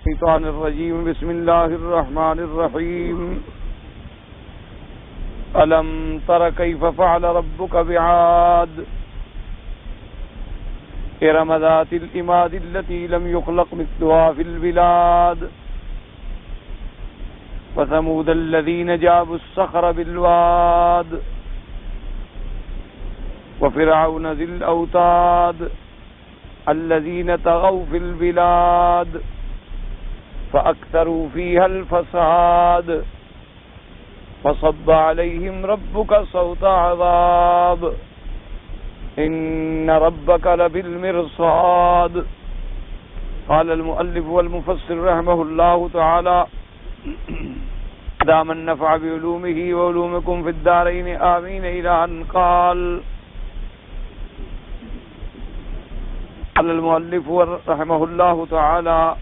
الشيطان الرجيم بسم الله الرحمن الرحيم ألم تر كيف فعل ربك بعاد إرم ذات العماد التي لم يخلق مثلها في البلاد وثمود الذين جابوا الصخر بالواد وفرعون ذي الأوتاد الذين طغوا في البلاد فأكثروا فيها الفساد فصب عليهم ربك صوت عذاب إن ربك لبالمرصاد. قال المؤلف والمفسر رحمه الله تعالى دام النفع بعلومه وعلومكم في الدارين آمين إلى أن قال المؤلف رحمه الله تعالى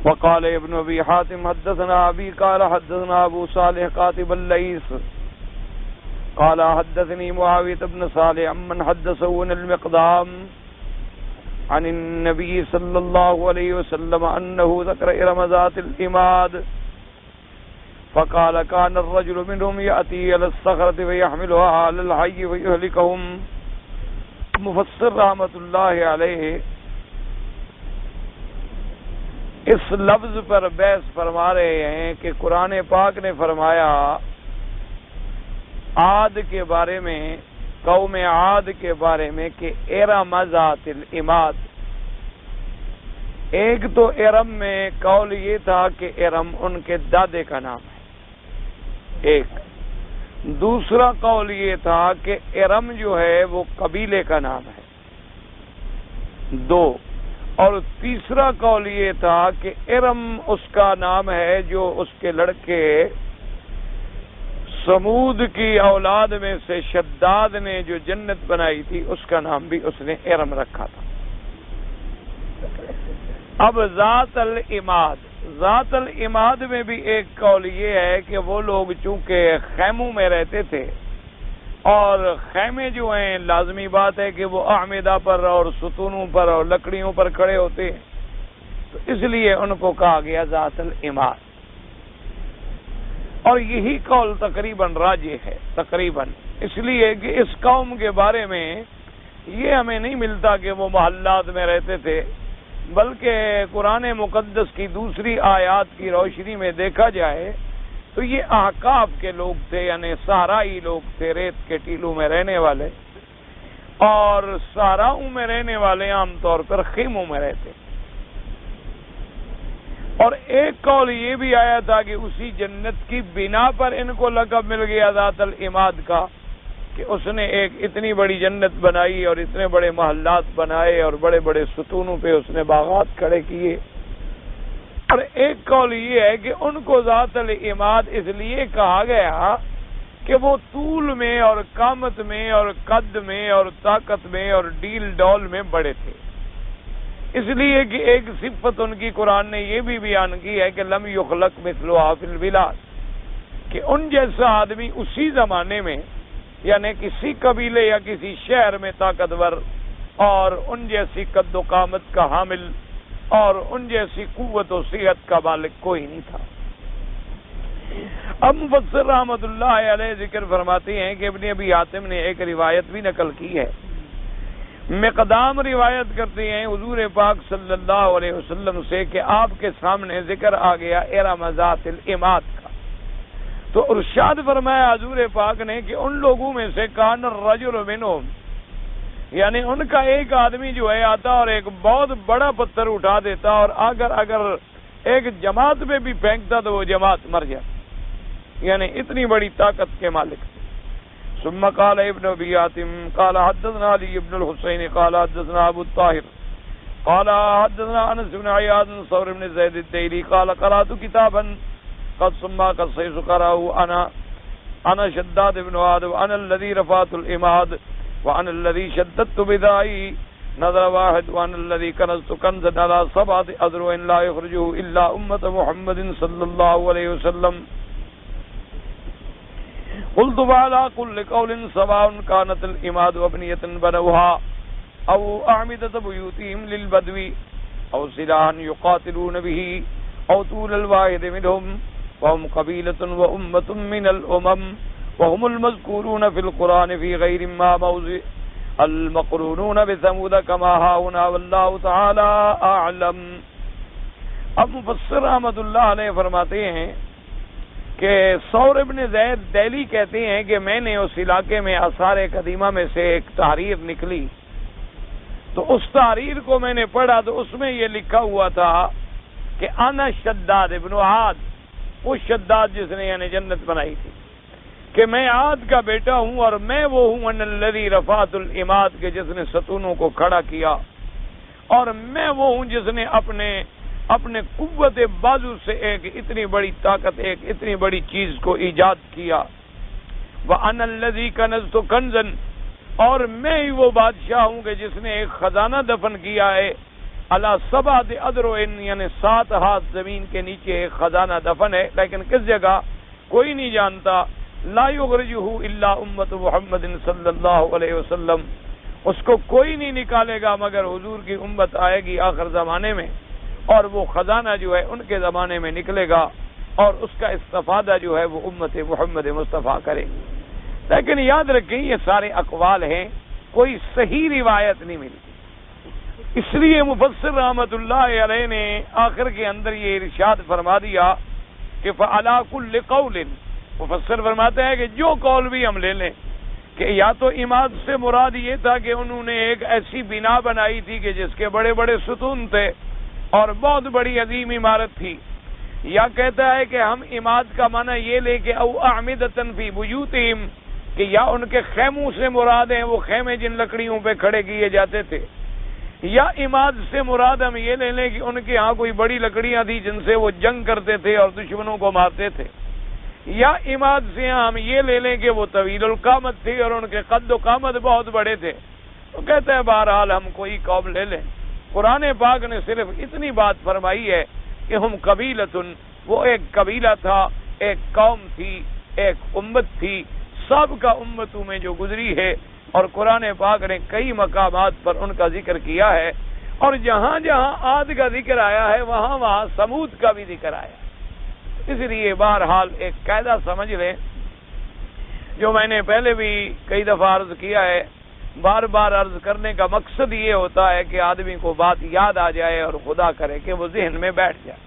وقال ابن ابي حاتم حدثنا ابي قال حدثنا ابو صالح كاتب الليث قال حدثني معاويه بن صالح عمن حدثه عن المقدام عن النبي صلى الله عليه وسلم انه ذكر ارم ذات العماد فقال كان الرجل منهم ياتي الى الصخره فيحملها على الحي فيهلكهم. مفسر رحمۃ اللہ علیہ اس لفظ پر بحث فرما رہے ہیں کہ قرآن پاک نے فرمایا عاد کے بارے میں، قوم عاد کے بارے میں کہ ارم ذات العماد. ایک تو ارم میں قول یہ تھا کہ ارم ان کے دادے کا نام ہے، ایک دوسرا قول یہ تھا کہ ارم جو ہے وہ قبیلے کا نام ہے، دو، اور تیسرا قول یہ تھا کہ ارم اس کا نام ہے جو اس کے لڑکے سمود کی اولاد میں سے شداد نے جو جنت بنائی تھی اس کا نام بھی اس نے ارم رکھا تھا. اب ذات العماد، ذات العماد میں بھی ایک قول یہ ہے کہ وہ لوگ چونکہ خیموں میں رہتے تھے اور خیمے جو ہیں لازمی بات ہے کہ وہ اعمدہ پر اور ستونوں پر اور لکڑیوں پر کھڑے ہوتے ہیں، تو اس لیے ان کو کہا گیا ذات العماد. اور یہی قول تقریباً راجح ہے، تقریباً اس لیے کہ اس قوم کے بارے میں یہ ہمیں نہیں ملتا کہ وہ محلات میں رہتے تھے، بلکہ قرآن مقدس کی دوسری آیات کی روشنی میں دیکھا جائے تو یہ احقاف کے لوگ تھے، یعنی صحرائی لوگ تھے، ریت کے ٹیلوں میں رہنے والے، اور صحراؤں میں رہنے والے عام طور پر خیموں میں رہتے. اور ایک قول یہ بھی آیا تھا کہ اسی جنت کی بنا پر ان کو لقب مل گیا ذات العماد کا کہ اس نے ایک اتنی بڑی جنت بنائی اور اتنے بڑے محلات بنائے اور بڑے بڑے ستونوں پہ اس نے باغات کھڑے کیے. اور ایک قول یہ ہے کہ ان کو ذات العماد اس لیے کہا گیا کہ وہ طول میں اور قامت میں اور قد میں اور طاقت میں اور ڈیل ڈول میں بڑے تھے، اس لیے کہ ایک صفت ان کی قرآن نے یہ بھی بیان کی ہے کہ لم یخلق مثلها فی البلاد، کہ ان جیسا آدمی اسی زمانے میں یعنی کسی قبیلے یا کسی شہر میں طاقتور اور ان جیسی قد و قامت کا حامل اور ان جیسی قوت و صحت کا مالک کوئی نہیں تھا. اب مفسر رحمۃ اللہ علیہ ذکر فرماتے ہیں کہ ابن ابی حاتم نے ایک روایت بھی نقل کی ہے. مقدام روایت کرتے ہیں حضور پاک صلی اللہ علیہ وسلم سے کہ آپ کے سامنے ذکر آ گیا ارم ذات العماد کا، تو ارشاد فرمایا حضور پاک نے کہ ان لوگوں میں سے کان الرجل منہم، یعنی ان کا ایک آدمی جو ہے آتا اور ایک بہت بڑا پتھر اٹھا دیتا اور اگر ایک جماعت میں بھی پھینکتا تو وہ جماعت مر جاتی، یعنی اتنی بڑی طاقت کے مالک. ثم قال ابن ابي حاتم قال حدثنا علي بن الحسين قال حدثنا ابو الطاهر قال حدثنا انس بن عياض ثور بن زيد الديلي قال قرات كتابا قد سمى قصيص قرأه انا شداد بن عاد وانا الذي رفعت العماد وانا الذي شددت بدائي نظر واحد وانا الذي كنزت كنزا على 7 أذرع لا يخرجه الا امه محمد صلى الله عليه وسلم. قلت وعلى كل قول سواء كانت العماد وابنية بنوها او اعمدة بيوتهم للبدو أو سلاحا يقاتلون به أو طول الواحد منهم وهم قبيلة وأمة من الأمم وهم المذكورون في القرآن في غير ما موضع المقرونون بثمود كما هاهنا والله تعالی اعلم. اب مفسر رحمۃ اللہ علیہ فرماتے ہیں کہ ثور ابن زید دہلی کہتے ہیں کہ میں نے اس علاقے میں آثار قدیمہ میں سے ایک تحریر نکلی، تو اس تحریر کو میں نے پڑھا تو اس میں یہ لکھا ہوا تھا کہ انا شداد ابن عاد، وہ شداد جس نے یعنی جنت بنائی تھی، کہ میں عاد کا بیٹا ہوں اور میں وہ ہوں ان الذی رفعت العماد کے جس نے ستونوں کو کھڑا کیا، اور میں وہ ہوں جس نے اپنے قوت بازو سے ایک اتنی بڑی طاقت، ایک اتنی بڑی چیز کو ایجاد کیا. وَأَنَا الَّذِي كَنَزْتُ كَنْزًا، اور میں ہی وہ بادشاہ ہوں کہ جس نے ایک خزانہ دفن کیا ہے، عَلَى سَبْعَةِ أَذْرُعٍ یعنی 7 ہاتھ زمین کے نیچے ایک خزانہ دفن ہے، لیکن کس جگہ کوئی نہیں جانتا. لا يخرجه الا امت محمد صلی اللہ علیہ وسلم، اس کو کوئی نہیں نکالے گا مگر حضور کی امت آئے گی آخر زمانے میں، اور وہ خزانہ جو ہے ان کے زمانے میں نکلے گا اور اس کا استفادہ جو ہے وہ امت محمد مصطفیٰ کرے گی. لیکن یاد رکھیں یہ سارے اقوال ہیں، کوئی صحیح روایت نہیں ملتی. اس لیے مفسر رحمۃ اللہ علیہ نے آخر کے اندر یہ ارشاد فرما دیا کہ فعلی کل قول، مفسر فرماتے ہیں کہ جو قول بھی ہم لے لیں کہ یا تو عماد سے مراد یہ تھا کہ انہوں نے ایک ایسی بنا بنائی تھی کہ جس کے بڑے بڑے ستون تھے اور بہت بڑی عظیم عمارت تھی، یا کہتا ہے کہ ہم عماد کا معنی یہ لے کے او اعمدۃ فی بیوتہم، کہ یا ان کے خیموں سے مراد ہیں وہ خیمے جن لکڑیوں پہ کھڑے کیے جاتے تھے، یا عماد سے مراد ہم یہ لے لیں کہ ان کے ہاں کوئی بڑی لکڑیاں تھیں جن سے وہ جنگ کرتے تھے اور دشمنوں کو مارتے تھے، یا عماد سے ہم یہ لے لیں کہ وہ طویل القامت تھی اور ان کے قد و قامت بہت بڑے تھے. تو کہتے ہیں بہرحال ہم کوئی قوم لے لیں. قرآن پاک نے صرف اتنی بات فرمائی ہے کہ ہم قبیلتن، وہ ایک قبیلہ تھا، ایک قوم تھی، ایک امت تھی، سب کا امتوں میں جو گزری ہے، اور قرآن پاک نے کئی مقامات پر ان کا ذکر کیا ہے، اور جہاں جہاں عاد کا ذکر آیا ہے وہاں وہاں سمود کا بھی ذکر آیا. اس لیے بہرحال ایک قاعدہ سمجھ لیں جو میں نے پہلے بھی کئی دفعہ عرض کیا ہے، بار بار عرض کرنے کا مقصد یہ ہوتا ہے کہ آدمی کو بات یاد آ جائے اور خدا کرے کہ وہ ذہن میں بیٹھ جائے.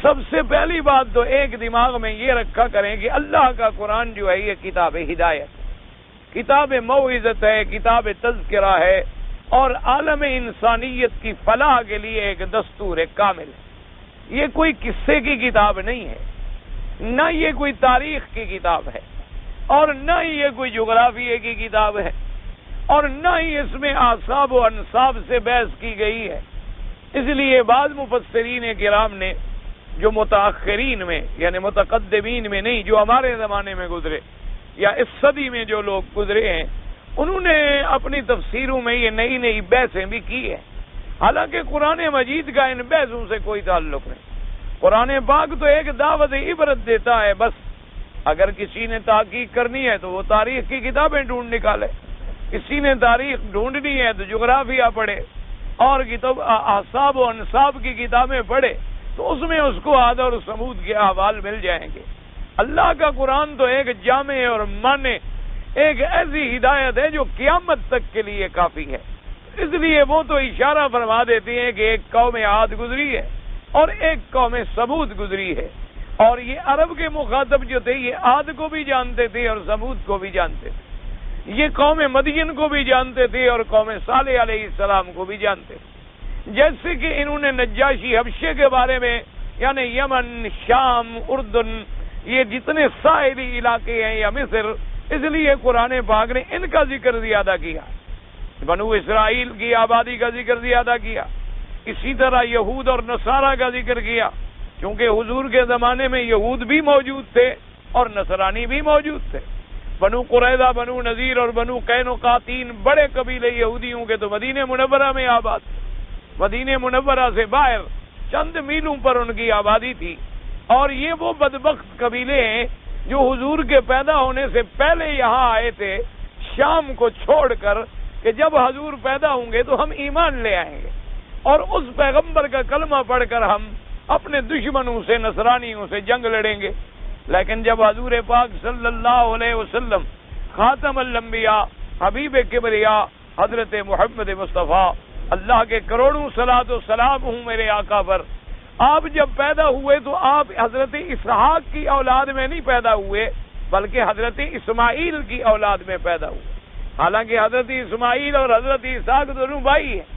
سب سے پہلی بات تو ایک دماغ میں یہ رکھا کریں کہ اللہ کا قرآن جو ہے یہ کتاب ہدایت، کتاب موعظت ہے، کتاب تذکرہ ہے، اور عالم انسانیت کی فلاح کے لیے ایک دستور کامل ہے. یہ کوئی قصے کی کتاب نہیں ہے، نہ یہ کوئی تاریخ کی کتاب ہے، اور نہ ہی یہ کوئی جغرافیے کی کتاب ہے، اور نہ ہی اس میں اعصاب و انصاب سے بحث کی گئی ہے. اس لیے بعض مفسرین کرام نے جو متاخرین میں یعنی متقدمین میں نہیں، جو ہمارے زمانے میں گزرے یا اس صدی میں جو لوگ گزرے ہیں، انہوں نے اپنی تفسیروں میں یہ نئی نئی بحثیں بھی کی ہیں. حالانکہ قرآن مجید کا ان بحثوں سے کوئی تعلق نہیں. قرآن پاک تو ایک دعوت عبرت دیتا ہے، بس اگر کسی نے تحقیق کرنی ہے تو وہ تاریخ کی کتابیں ڈھونڈ نکالے، کسی نے تاریخ ڈھونڈنی ہے تو جغرافیہ پڑھے اور احساب و انصاب کی کتابیں پڑھے، تو اس میں اس کو عاد اور سمود کے احوال مل جائیں گے. اللہ کا قرآن تو ایک جامع اور مانع، ایک ایسی ہدایت ہے جو قیامت تک کے لیے کافی ہے. اس لیے وہ تو اشارہ فرما دیتے ہیں کہ ایک قوم عاد گزری ہے اور ایک قوم سمود گزری ہے، اور یہ عرب کے مخاطب جو تھے یہ عاد کو بھی جانتے تھے اور سمود کو بھی جانتے تھے، یہ قوم مدین کو بھی جانتے تھے اور قوم صالح علیہ السلام کو بھی جانتے تھے. جیسے کہ انہوں نے نجاشی حبشے کے بارے میں یعنی یمن، شام، اردن، یہ جتنے ساحلی علاقے ہیں یا مصر، اس لیے قرآن پاک نے ان کا ذکر زیادہ کیا. بنو اسرائیل کی آبادی کا ذکر زیادہ کیا. اسی طرح یہود اور نصارہ کا ذکر کیا، کیونکہ حضور کے زمانے میں یہود بھی موجود تھے اور نصرانی بھی موجود تھے. بنو قریظہ، بنو نذیر اور بنو قینقاع 3 بڑے قبیلے یہودیوں کے تو مدینہ منورہ میں آباد تھے. مدینہ منورہ سے باہر چند میلوں پر ان کی آبادی تھی، اور یہ وہ بدبخت قبیلے ہیں جو حضور کے پیدا ہونے سے پہلے یہاں آئے تھے شام کو چھوڑ کر کہ جب حضور پیدا ہوں گے تو ہم ایمان لے آئیں گے. اور اس پیغمبر کا کلمہ پڑھ کر ہم اپنے دشمنوں سے، نصرانیوں سے جنگ لڑیں گے۔ لیکن جب حضور پاک صلی اللہ علیہ وسلم خاتم الانبیاء، حبیب کبریا حضرت محمد مصطفیٰ، اللہ کے کروڑوں صلاۃ و سلام ہوں میرے آقا پر، آپ جب پیدا ہوئے تو آپ حضرت اسحاق کی اولاد میں نہیں پیدا ہوئے، بلکہ حضرت اسماعیل کی اولاد میں پیدا ہوئے۔ حالانکہ حضرت اسماعیل اور حضرت اسحاق دونوں بھائی ہیں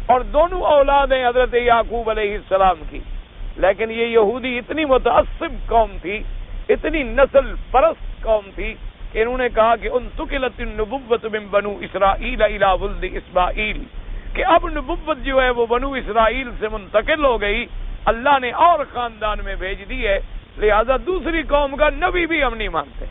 اور دونوں اولاد ہیں حضرت یعقوب علیہ السلام کی، لیکن یہ یہودی اتنی متعصب قوم تھی، اتنی نسل پرست قوم تھی کہ انہوں نے کہا کہ انتقلت النبوۃ من بنو اسرائیل الی ولد اسماعیل، کہ اب نبوت جو ہے وہ بنو اسرائیل سے منتقل ہو گئی، اللہ نے اور خاندان میں بھیج دی ہے، لہذا دوسری قوم کا نبی بھی ہم نہیں مانتے۔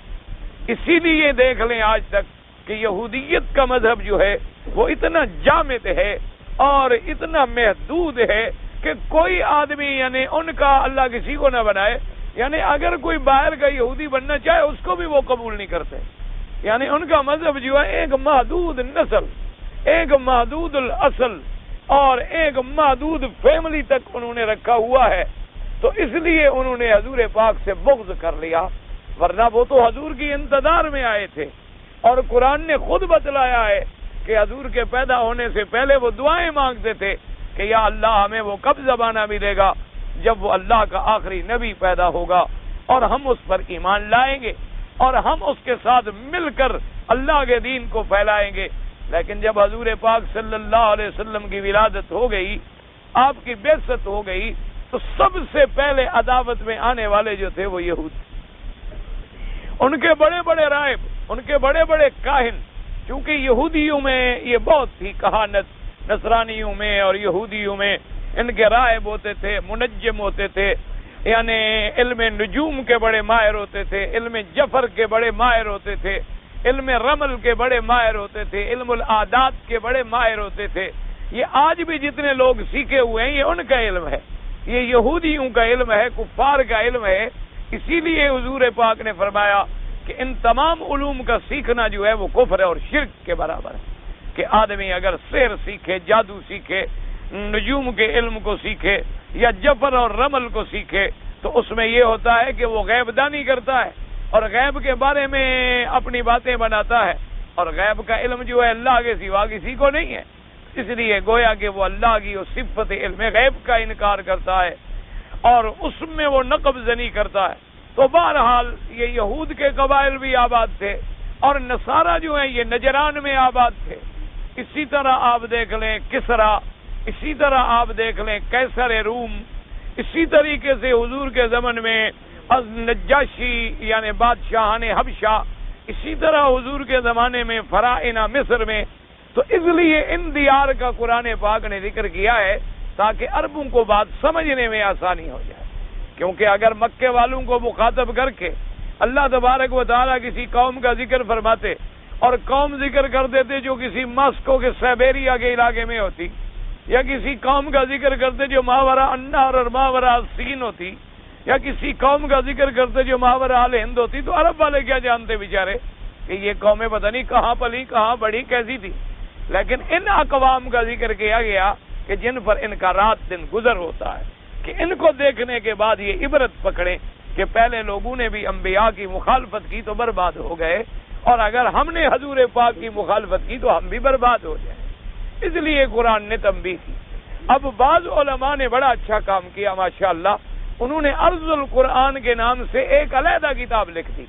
اسی لیے دیکھ لیں آج تک کہ یہودیت کا مذہب جو ہے وہ اتنا جامد ہے اور اتنا محدود ہے کہ کوئی آدمی یعنی ان کا اللہ کسی کو نہ بنائے، یعنی اگر کوئی باہر کا یہودی بننا چاہے اس کو بھی وہ قبول نہیں کرتے۔ یعنی ان کا مذہب جو ہے ایک محدود نسل، ایک محدود الاصل اور ایک محدود فیملی تک انہوں نے رکھا ہوا ہے، تو اس لیے انہوں نے حضور پاک سے بغض کر لیا، ورنہ وہ تو حضور کی انتظار میں آئے تھے، اور قرآن نے خود بتلایا ہے کہ حضور کے پیدا ہونے سے پہلے وہ دعائیں مانگتے تھے کہ یا اللہ ہمیں وہ کب زمانہ ملے گا جب وہ اللہ کا آخری نبی پیدا ہوگا اور ہم اس پر ایمان لائیں گے اور ہم اس کے ساتھ مل کر اللہ کے دین کو پھیلائیں گے۔ لیکن جب حضور پاک صلی اللہ علیہ وسلم کی ولادت ہو گئی، آپ کی بعثت ہو گئی، تو سب سے پہلے عداوت میں آنے والے جو تھے وہ یہود، ان کے بڑے بڑے راہب، ان کے بڑے بڑے کاہن، چونکہ یہودیوں میں یہ بہت تھی کہانت، نصرانیوں میں اور یہودیوں میں ان کے راہب ہوتے تھے، منجم ہوتے تھے، یعنی علم نجوم کے بڑے ماہر ہوتے تھے، علم جفر کے بڑے ماہر ہوتے تھے، علم رمل کے بڑے ماہر ہوتے تھے، علم العادات کے بڑے ماہر ہوتے تھے۔ یہ آج بھی جتنے لوگ سیکھے ہوئے ہیں یہ ان کا علم ہے، یہ یہودیوں کا علم ہے، کفار کا علم ہے۔ اسی لیے حضور پاک نے فرمایا کہ ان تمام علوم کا سیکھنا جو ہے وہ کفر اور شرک کے برابر ہے، کہ آدمی اگر سحر سیکھے، جادو سیکھے، نجوم کے علم کو سیکھے یا جفر اور رمل کو سیکھے تو اس میں یہ ہوتا ہے کہ وہ غیب دانی کرتا ہے اور غیب کے بارے میں اپنی باتیں بناتا ہے، اور غیب کا علم جو ہے اللہ کے سوا کسی کو نہیں ہے، اس لیے گویا کہ وہ اللہ کی اس صفت علم غیب کا انکار کرتا ہے اور اس میں وہ نقب زنی کرتا ہے۔ تو بہرحال یہ یہود کے قبائل بھی آباد تھے اور نصارہ جو ہیں یہ نجران میں آباد تھے۔ اسی طرح آپ دیکھ لیں کسرا، اسی طرح آپ دیکھ لیں قیصر روم، اسی طریقے سے حضور کے زمن میں نجاشی یعنی بادشاہان حبشہ، اسی طرح حضور کے زمانے میں فرائنہ مصر میں۔ تو اس لیے ان دیار کا قرآن پاک نے ذکر کیا ہے تاکہ عربوں کو بات سمجھنے میں آسانی ہو جائے، کیونکہ اگر مکے والوں کو مخاطب کر کے اللہ تبارک و تعالیٰ کسی قوم کا ذکر فرماتے اور قوم ذکر کر دیتے جو کسی ماسکو کے سائبیریا کے علاقے میں ہوتی، یا کسی قوم کا ذکر کرتے جو ماورا النہر اور ماورا السین ہوتی، یا کسی قوم کا ذکر کرتے جو ماورا الہند ہوتی، تو عرب والے کیا جانتے بیچارے کہ یہ قومیں پتہ نہیں کہاں پلی کہاں بڑی کیسی تھی۔ لیکن ان اقوام کا ذکر کیا گیا کہ جن پر ان کا رات دن گزر ہوتا ہے، کہ ان کو دیکھنے کے بعد یہ عبرت پکڑیں کہ پہلے لوگوں نے بھی انبیاء کی مخالفت کی تو برباد ہو گئے، اور اگر ہم نے حضور پاک کی مخالفت کی تو ہم بھی برباد ہو جائیں۔ اس لیے قرآن نے تنبیہ کی۔ اب بعض علماء نے بڑا اچھا کام کیا ماشاءاللہ، انہوں نے ارض القرآن کے نام سے ایک علیحدہ کتاب لکھ دی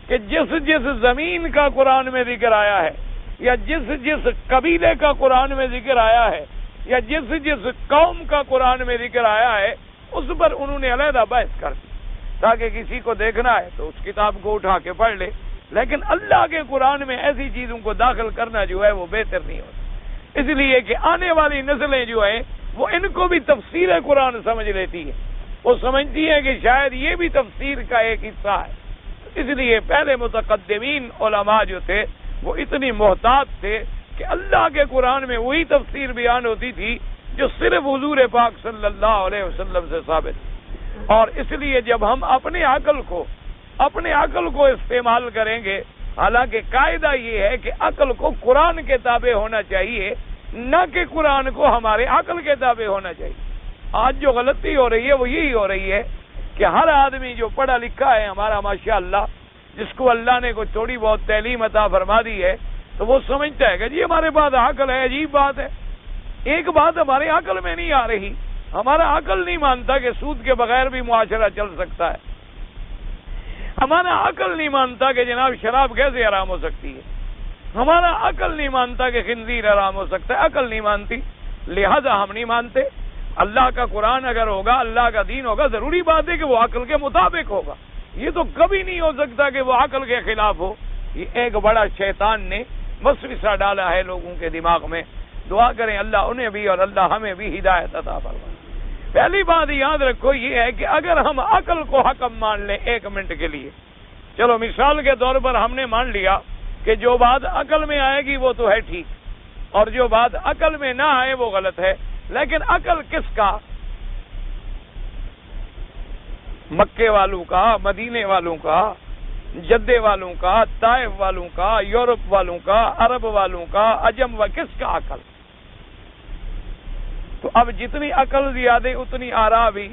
کہ جس جس زمین کا قرآن میں ذکر آیا ہے، یا جس جس قبیلے کا قرآن میں ذکر آیا ہے، یا جس جس قوم کا قرآن میں ذکر آیا ہے، اس پر انہوں نے علیحدہ بحث کر دی تاکہ کسی کو دیکھنا ہے تو اس کتاب کو اٹھا کے پڑھ لے۔ لیکن اللہ کے قرآن میں ایسی چیزوں کو داخل کرنا جو ہے وہ بہتر نہیں ہوتا، اس لیے کہ آنے والی نسلیں جو ہیں وہ ان کو بھی تفسیر قرآن سمجھ لیتی ہے، وہ سمجھتی ہے کہ شاید یہ بھی تفسیر کا ایک حصہ ہے۔ اس لیے پہلے متقدمین علماء جو تھے وہ اتنی محتاط تھے کہ اللہ کے قرآن میں وہی تفسیر بیان ہوتی تھی جو صرف حضور پاک صلی اللہ علیہ وسلم سے ثابت تھی۔ اور اس لیے جب ہم اپنے عقل کو استعمال کریں گے، حالانکہ قاعدہ یہ ہے کہ عقل کو قرآن کے تابع ہونا چاہیے، نہ کہ قرآن کو ہمارے عقل کے تابع ہونا چاہیے۔ آج جو غلطی ہو رہی ہے وہ یہی ہو رہی ہے کہ ہر آدمی جو پڑھا لکھا ہے ہمارا ماشاءاللہ، جس کو اللہ نے کوئی تھوڑی بہت تعلیم عطا فرما دی ہے، تو وہ سمجھتا ہے کہ جی ہمارے پاس عقل ہے۔ عجیب بات ہے، ایک بات ہمارے عقل میں نہیں آ رہی، ہمارا عقل نہیں مانتا کہ سود کے بغیر بھی معاشرہ چل سکتا ہے، ہمارا عقل نہیں مانتا کہ جناب شراب کیسے حرام ہو سکتی ہے، ہمارا عقل نہیں مانتا کہ خنزیر حرام ہو سکتا ہے، عقل نہیں مانتی، لہذا ہم نہیں مانتے۔ اللہ کا قرآن اگر ہوگا، اللہ کا دین ہوگا، ضروری بات ہے کہ وہ عقل کے مطابق ہوگا، یہ تو کبھی نہیں ہو سکتا کہ وہ عقل کے خلاف ہو۔ یہ ایک بڑا شیطان نے وسوسہ ڈالا ہے لوگوں کے دماغ میں۔ دعا کریں اللہ انہیں بھی اور اللہ ہمیں بھی ہدایت عطا فرمائے۔ پہلی بات یاد رکھو یہ ہے کہ اگر ہم عقل کو حکم مان لیں ایک منٹ کے لیے، چلو مثال کے طور پر ہم نے مان لیا کہ جو بات عقل میں آئے گی وہ تو ہے ٹھیک، اور جو بات عقل میں نہ آئے وہ غلط ہے، لیکن عقل کس کا؟ مکے والوں کا، مدینے والوں کا، جدے والوں کا، طائف والوں کا، یورپ والوں کا، عرب والوں کا، عجم کس کا عقل؟ تو اب جتنی عقل زیادہ اتنی آرا بھی،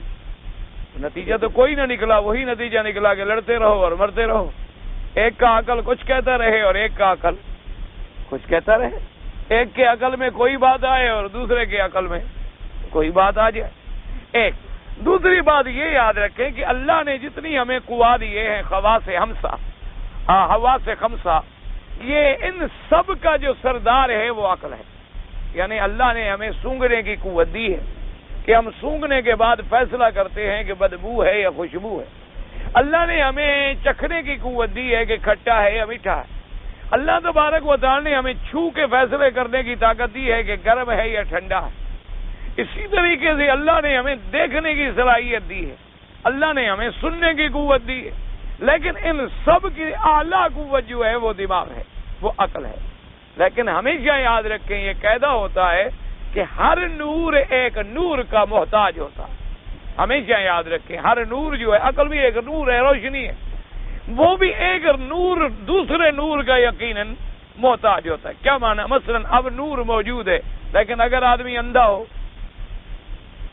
نتیجہ تو کوئی نہ نکلا، وہی نتیجہ نکلا کہ لڑتے رہو اور مرتے رہو۔ ایک کا عقل کچھ کہتا رہے اور ایک کا عقل کچھ کہتا رہے، ایک کے عقل میں کوئی بات آئے اور دوسرے کے عقل میں کوئی بات آ جائے۔ ایک دوسری بات یہ یاد رکھیں کہ اللہ نے جتنی ہمیں قوا دیے ہیں، حواس خمسہ، یہ ان سب کا جو سردار ہے وہ عقل ہے۔ یعنی اللہ نے ہمیں سونگھنے کی قوت دی ہے کہ ہم سونگھنے کے بعد فیصلہ کرتے ہیں کہ بدبو ہے یا خوشبو ہے۔ اللہ نے ہمیں چکھنے کی قوت دی ہے کہ کھٹا ہے یا میٹھا ہے۔ اللہ تبارک و تعالی نے ہمیں چھو کے فیصلے کرنے کی طاقت دی ہے کہ گرم ہے یا ٹھنڈا ہے۔ اسی طریقے سے اللہ نے ہمیں دیکھنے کی صلاحیت دی ہے، اللہ نے ہمیں سننے کی قوت دی ہے، لیکن ان سب کی اعلیٰ قوت جو ہے وہ دماغ ہے، وہ عقل ہے۔ لیکن ہمیشہ یاد رکھیں یہ قاعدہ ہوتا ہے کہ ہر نور ایک نور کا محتاج ہوتا ہے۔ ہمیشہ یاد رکھیں ہر نور جو ہے، عقل بھی ایک نور ہے، روشنی ہے، وہ بھی ایک نور دوسرے نور کا یقیناً محتاج ہوتا ہے۔ کیا معنی؟ مثلا اب نور موجود ہے لیکن اگر آدمی اندھا ہو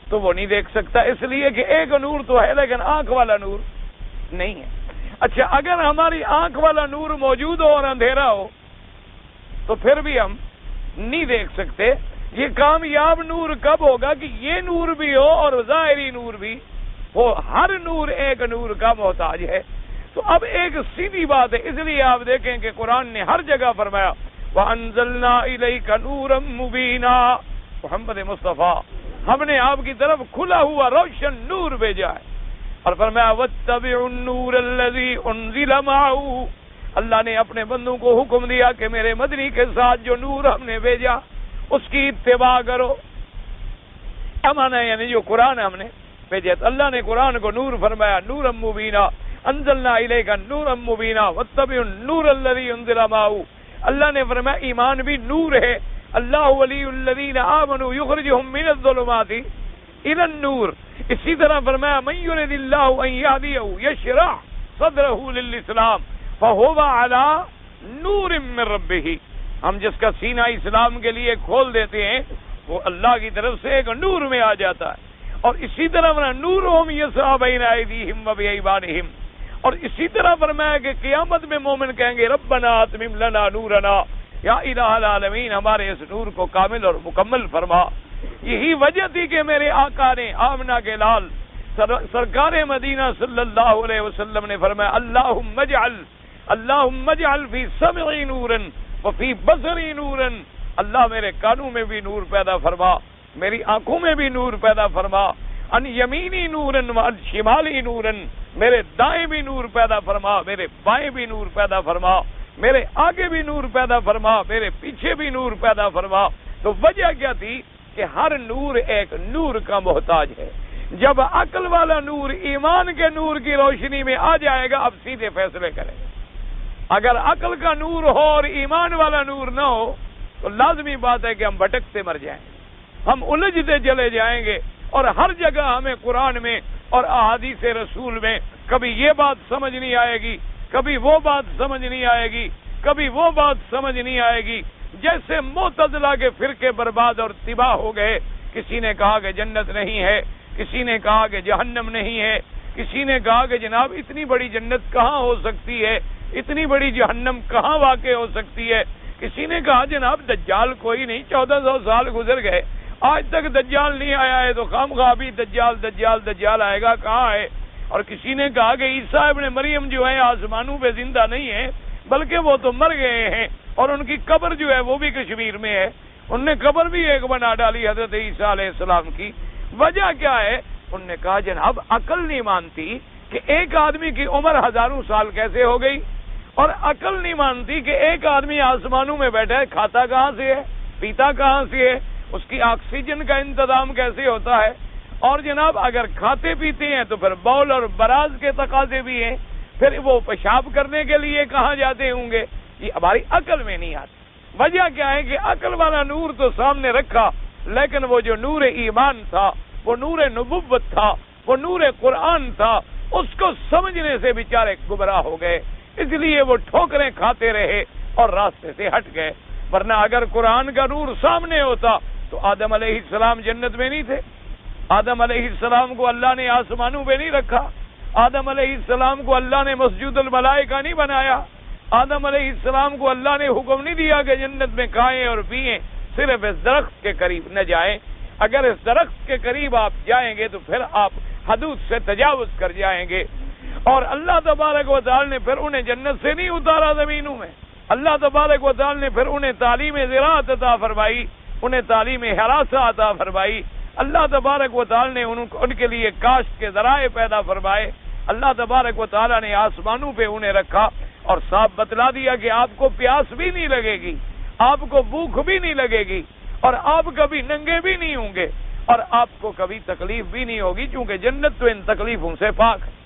تو وہ نہیں دیکھ سکتا، اس لیے کہ ایک نور تو ہے لیکن آنکھ والا نور نہیں ہے۔ اچھا اگر ہماری آنکھ والا نور موجود ہو اور اندھیرا ہو تو پھر بھی ہم نہیں دیکھ سکتے۔ یہ کامیاب نور کب ہوگا کہ یہ نور بھی ہو اور ظاہری نور بھی ہو، ہر نور ایک نور کا محتاج ہے۔ تو اب ایک سیدھی بات ہے، اس لیے آپ دیکھیں کہ قرآن نے ہر جگہ فرمایا وَأَنزَلْنَا إِلَيْكَ نُورًا مُبِينًا، محمد مصطفیٰ ہم نے آپ کی طرف کھلا ہوا روشن نور بھیجا ہے، اور فرمایا وَاتَّبِعُوا النُّورَ الَّذِي أُنزِلَ مَعَهُ، اللہ نے اپنے بندوں کو حکم دیا کہ میرے مدنی کے ساتھ جو نور ہم نے بھیجا اس کی اتباع کرو۔ کیا معنی ہے؟ یعنی جو قرآن ہم نے بھیجا، اللہ نے قرآن کو نور فرمایا، نورا مبینہ، انزلنا الیک نورا مبینہ واتبعوا النور الذی انزل معه۔ اللہ نے فرمایا ایمان بھی نور ہے، اللہ ولی الذین آمنوا یخرجهم من الظلمات الی النور۔ اسی طرح فرمایا من یرد اللہ ان یهدیہ یشرح صدرہ للاسلام فهو علی نور من ربہ۔ ہم جس کا سینہ اسلام کے لیے کھول دیتے ہیں وہ اللہ کی طرف سے ایک نور میں آ جاتا ہے۔ اور اسی طرح نورہم یسعی بین ایدیہم و بایمانہم، اور اسی طرح فرمایا کہ قیامت میں مومن کہیں گے ربنا اتمم لنا نورنا، یا الہ العالمین ہمارے اس نور کو کامل اور مکمل فرما۔ یہی وجہ تھی کہ میرے آقا نے آمنہ کے لال سرکار مدینہ صلی اللہ علیہ وسلم نے فرمایا اللہم اجعل فی سمعی نورا وفی بصری نورا، اللہ میرے کانوں میں بھی نور پیدا فرما، میری آنکھوں میں بھی نور پیدا فرما، ان یمینی نورا وان شمالی نورا، میرے دائیں بھی نور پیدا فرما، میرے بائیں بھی نور پیدا فرما، میرے آگے بھی نور پیدا فرما، میرے پیچھے بھی نور پیدا فرما۔ تو وجہ کیا تھی کہ ہر نور ایک نور کا محتاج ہے۔ جب عقل والا نور ایمان کے نور کی روشنی میں آ جائے گا اب سیدھے فیصلے کرے گا۔ اگر عقل کا نور ہو اور ایمان والا نور نہ ہو تو لازمی بات ہے کہ ہم بھٹکتے مر جائیں گے، ہم الجھتے چلے جائیں گے، اور ہر جگہ ہمیں قرآن میں اور احادیث رسول میں کبھی یہ بات سمجھ نہیں آئے گی، کبھی وہ بات سمجھ نہیں آئے گی، کبھی وہ بات سمجھ نہیں آئے گی۔ جیسے معتزلہ کے فرقے برباد اور تباہ ہو گئے. کسی نے کہا کہ جنت نہیں ہے، کسی نے کہا کہ جہنم نہیں ہے، کسی نے کہا کہ جناب اتنی بڑی جنت کہاں ہو سکتی ہے، اتنی بڑی جہنم کہاں واقع ہو سکتی ہے. کسی نے کہا جناب دجال کوئی نہیں، 1400 سال گزر گئے، آج تک دجال نہیں آیا ہے، تو خواہ بھی دجال آئے گا، کہاں ہے. اور کسی نے کہا کہ عیسیٰ ابن مریم جو ہے آسمانوں پہ زندہ نہیں ہے، بلکہ وہ تو مر گئے ہیں، اور ان کی قبر جو ہے وہ بھی کشمیر میں ہے. انہوں نے قبر بھی ایک بنا ڈالی حضرت عیسیٰ علیہ السلام کی. وجہ کیا ہے؟ انہوں نے کہا جناب عقل نہیں مانتی کہ ایک آدمی کی عمر ہزاروں سال کیسے ہو گئی، اور عقل نہیں مانتی کہ ایک آدمی آسمانوں میں بیٹھا ہے، کھاتا کہاں سے ہے، پیتا کہاں سے ہے، اس کی آکسیجن کا انتظام کیسے ہوتا ہے. اور جناب اگر کھاتے پیتے ہیں تو پھر بول اور براز کے تقاضے بھی ہیں، پھر وہ پیشاب کرنے کے لیے کہاں جاتے ہوں گے. یہ ہماری عقل میں نہیں آتی. وجہ کیا ہے کہ عقل والا نور تو سامنے رکھا، لیکن وہ جو نور ایمان تھا، وہ نور نبوت تھا، وہ نور قرآن تھا، اس کو سمجھنے سے بیچارے گمراہ ہو گئے. اس لیے وہ ٹھوکریں کھاتے رہے اور راستے سے ہٹ گئے. ورنہ اگر قرآن کا نور سامنے ہوتا تو آدم علیہ السلام جنت میں نہیں تھے. آدم علیہ السلام کو اللہ نے آسمانوں پہ نہیں رکھا. آدم علیہ السلام کو اللہ نے مسجد الملائکہ نہیں بنایا. آدم علیہ السلام کو اللہ نے حکم نہیں دیا کہ جنت میں کھائیں اور پیئیں، صرف اس درخت کے قریب نہ جائیں. اگر اس درخت کے قریب آپ جائیں گے تو پھر آپ حدود سے تجاوز کر جائیں گے. اور اللہ تبارک و تعالی نے پھر انہیں جنت سے نہیں اتارا زمینوں میں. اللہ تبارک و تعالی نے پھر انہیں تعلیم زراعت عطا فرمائی، انہیں تعلیم حراسہ عطا فرمائی. اللہ تبارک و تعالی نے ان کے لیے کاشت کے ذرائع پیدا فرمائے. اللہ تبارک و تعالی نے آسمانوں پہ انہیں رکھا اور صاف بتلا دیا کہ آپ کو پیاس بھی نہیں لگے گی، آپ کو بھوک بھی نہیں لگے گی، اور آپ کبھی ننگے بھی نہیں ہوں گے، اور آپ کو کبھی تکلیف بھی نہیں ہوگی، چونکہ جنت تو ان تکلیفوں سے پاک ہے.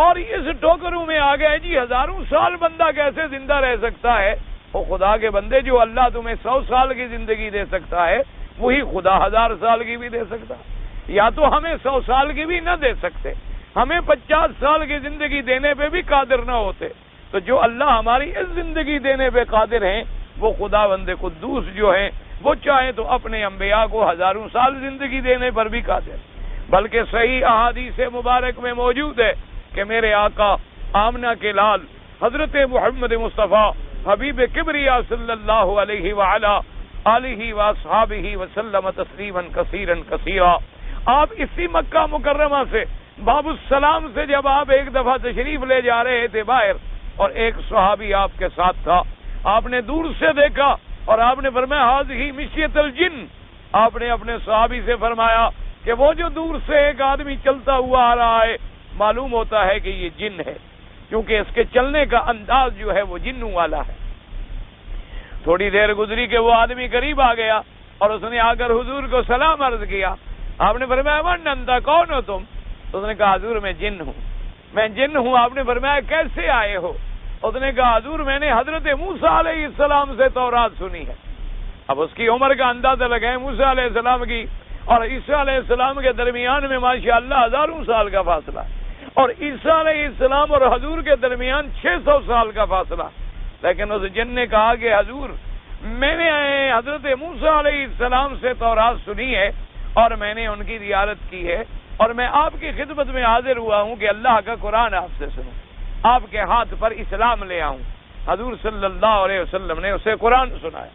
اور اس ٹوکروں میں آ گئے جی ہزاروں سال بندہ کیسے زندہ رہ سکتا ہے. وہ خدا کے بندے، جو اللہ تمہیں 100 سال کی زندگی دے سکتا ہے وہی خدا 1000 سال کی بھی دے سکتا. یا تو ہمیں 100 سال کی بھی نہ دے سکتے، ہمیں 50 سال کی زندگی دینے پہ بھی قادر نہ ہوتے. تو جو اللہ ہماری اس زندگی دینے پہ قادر ہیں وہ خدا بندے قدوس جو ہیں وہ چاہیں تو اپنے انبیاء کو ہزاروں سال زندگی دینے پر بھی قادر. بلکہ صحیح احادیث مبارک میں موجود ہے کہ میرے آقا آمنہ کے لال حضرت محمد مصطفیٰ حبیب کبریا صلی اللہ علیہ وعلا آلہ واصحابہ وسلم تسلیما کثیرا کثیرا، آپ اسی مکہ مکرمہ سے باب السلام سے جب آپ ایک دفعہ تشریف لے جا رہے تھے باہر، اور ایک صحابی آپ کے ساتھ تھا، آپ نے دور سے دیکھا اور آپ نے فرمایا ھذہ مشیۃ الجن. آپ نے اپنے صحابی سے فرمایا کہ وہ جو دور سے ایک آدمی چلتا ہوا آ رہا ہے معلوم ہوتا ہے کہ یہ جن ہے، کیونکہ اس کے چلنے کا انداز جو ہے وہ جنوں والا ہے. تھوڑی دیر گزری کہ وہ آدمی قریب آ گیا اور اس نے آ کر حضور کو سلام عرض کیا. آپ نے فرمایا من انت، کون ہو تم؟ اس نے کہا حضور میں جن ہوں، میں جن ہوں. آپ نے فرمایا کیسے آئے ہو؟ اس نے کہا حضور میں نے حضرت موسیٰ علیہ السلام سے تورات سنی ہے. اب اس کی عمر کا اندازہ لگائیں، موسیٰ علیہ السلام کی اور عیسیٰ علیہ السلام کے درمیان میں ماشاءاللہ ہزاروں سال کا فاصلہ، اور عیسیٰ علیہ السلام اور حضور کے درمیان 600 سال کا فاصلہ. لیکن اس جن نے کہا کہ حضور میں نے حضرت موسیٰ علیہ السلام سے تورات سنی ہے اور میں نے ان کی زیارت کی ہے، اور میں آپ کی خدمت میں حاضر ہوا ہوں کہ اللہ کا قرآن آپ سے سنوں، آپ کے ہاتھ پر اسلام لے آؤں. حضور صلی اللہ علیہ وسلم نے اسے قرآن سنایا.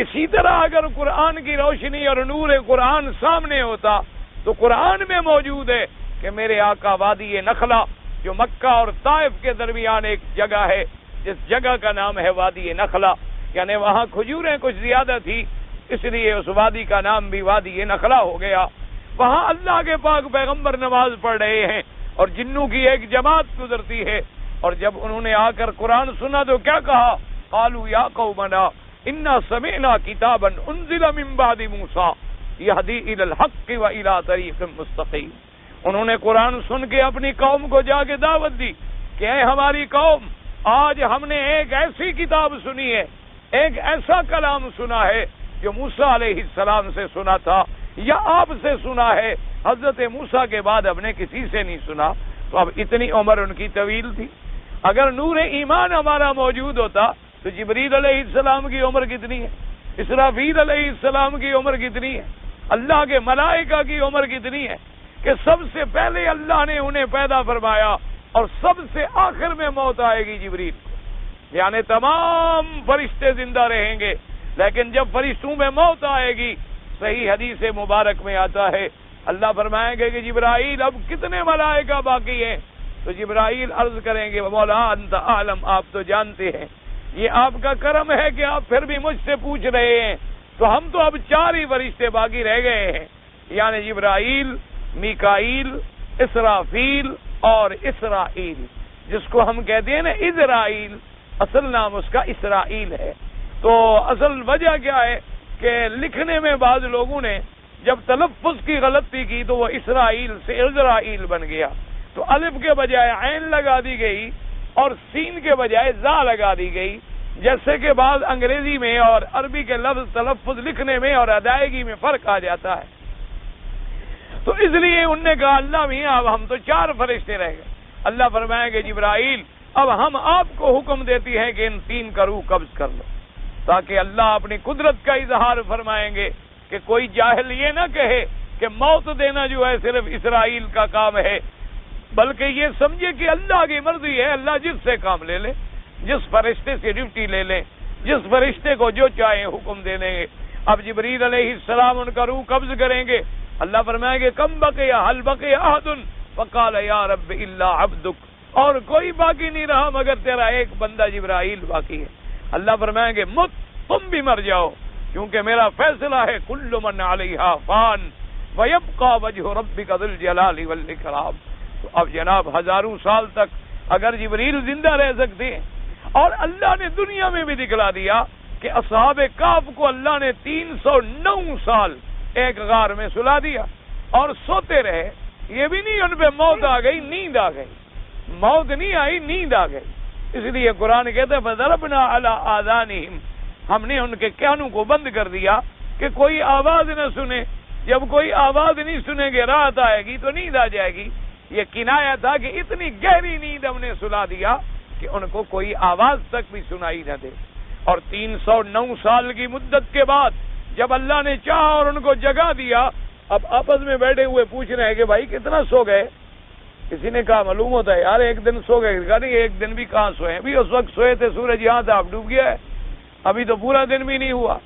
اسی طرح اگر قرآن کی روشنی اور نور قرآن سامنے ہوتا تو قرآن میں موجود ہے کہ میرے آقا وادی نخلا، جو مکہ اور طائف کے درمیان ایک جگہ ہے، جس جگہ کا نام ہے وادی نخلا، یعنی وہاں کھجوریں کچھ زیادہ تھی اس لیے اس وادی کا نام بھی وادی نخلا ہو گیا. وہاں اللہ کے پاک پیغمبر نماز پڑھ رہے ہیں اور جنوں کی ایک جماعت گزرتی ہے، اور جب انہوں نے آ کر قرآن سنا تو کیا کہا؟ قالوا یا قومنا انا سمعنا کتابا انزل من بعد موسیٰ یہدی الی الحق و الی طریق مستقیم. انہوں نے قرآن سن کے اپنی قوم کو جا کے دعوت دی کہ اے ہماری قوم، آج ہم نے ایک ایسی کتاب سنی ہے، ایک ایسا کلام سنا ہے جو موسیٰ علیہ السلام سے سنا تھا یا آپ سے سنا ہے، حضرت موسیٰ کے بعد ہم نے کسی سے نہیں سنا. تو اب اتنی عمر ان کی طویل تھی. اگر نور ایمان ہمارا موجود ہوتا تو جبریل علیہ السلام کی عمر کتنی ہے؟ اسرافیل علیہ السلام کی عمر کتنی ہے؟ اللہ کے ملائکہ کی عمر کتنی ہے کہ سب سے پہلے اللہ نے انہیں پیدا فرمایا اور سب سے آخر میں موت آئے گی جبریل کو، یعنی تمام فرشتے زندہ رہیں گے، لیکن جب فرشتوں میں موت آئے گی، صحیح حدیث مبارک میں آتا ہے اللہ فرمائیں گے کہ جبرائیل اب کتنے ملائکہ باقی ہیں؟ تو جبرائیل عرض کریں گے مولا انت عالم، آپ تو جانتے ہیں، یہ آپ کا کرم ہے کہ آپ پھر بھی مجھ سے پوچھ رہے ہیں، تو ہم تو اب 4 ہی فرشتے باقی رہ گئے ہیں، یعنی جبرائیل، میکائیل، اسرافیل اور اسرائیل، جس کو ہم کہتے ہیں نا اسرائیل، اصل نام اس کا اسرائیل ہے۔ تو اصل وجہ کیا ہے کہ لکھنے میں بعض لوگوں نے جب تلفظ کی غلطی کی تو وہ اسرائیل سے اسرائیل بن گیا، تو الف کے بجائے عین لگا دی گئی اور سین کے بجائے زا لگا دی گئی، جیسے کہ بعض انگریزی میں اور عربی کے لفظ تلفظ لکھنے میں اور ادائیگی میں فرق آ جاتا ہے۔ تو اس لیے انہوں نے کہا اللہ میاں اب ہم تو 4 فرشتے رہ گئے۔ اللہ فرمائیں گے جبرائیل اب ہم آپ کو حکم دیتی ہیں کہ ان 3 کا روح قبض کر لو، تاکہ اللہ اپنی قدرت کا اظہار فرمائیں گے کہ کوئی جاہل یہ نہ کہے کہ موت دینا جو ہے صرف اسرائیل کا کام ہے، بلکہ یہ سمجھے کہ اللہ کی مرضی ہے، اللہ جس سے کام لے لے، جس فرشتے سے ڈیوٹی لے لیں، جس فرشتے کو جو چاہیں حکم دے دیں گے۔ اب جبریل علیہ السلام ان کا روح قبض کریں گے، اللہ فرمائیں گے کم بقی حل بقی احد فقال یا رب الا عبدک، اور کوئی باقی نہیں رہا مگر تیرا ایک بندہ جبرائیل باقی ہے۔ اللہ فرمائیں گے مت، تم بھی مر جاؤ، کیونکہ میرا فیصلہ ہے کل من علیہا فان ویبقى وجہ ربک ذو الجلال والاکرام۔ تو اب جناب ہزاروں سال تک اگر جبریل زندہ رہ سکتے ہیں، اور اللہ نے دنیا میں بھی دکھلا دیا کہ اصحاب کہف کو اللہ نے 309 سال ایک غار میں سلا دیا اور سوتے رہے، یہ بھی نہیں ان پہ موت آ گئی، نیند آ گئی، موت نہیں آئی، نیند آ گئی۔ اس لیے قرآن کہتا ہے فَضَرَبْنَا عَلَىٰ آذَانِهِمْ، ہم نے ان کے کانوں کو بند کر دیا کہ کوئی آواز نہ سنے، جب کوئی آواز نہیں سنیں گے رات آئے گی تو نیند آ جائے گی۔ یہ کنایا تھا کہ اتنی گہری نیند ہم نے سلا دیا کہ ان کو کوئی آواز تک بھی سنائی نہ دے۔ اور 309 سال کی مدت کے بعد جب اللہ نے چاہا اور ان کو جگا دیا، اب آپس میں بیٹھے ہوئے پوچھ رہے ہیں کہ بھائی کتنا سو گئے؟ کسی نے کہا معلوم ہوتا ہے یار 1 دن سو گئے، کہا نہیں 1 دن بھی کہاں سوئے، ابھی اس وقت سوئے تھے سورج یہاں تھا اب ڈوب گیا ہے، ابھی تو پورا دن بھی نہیں ہوا۔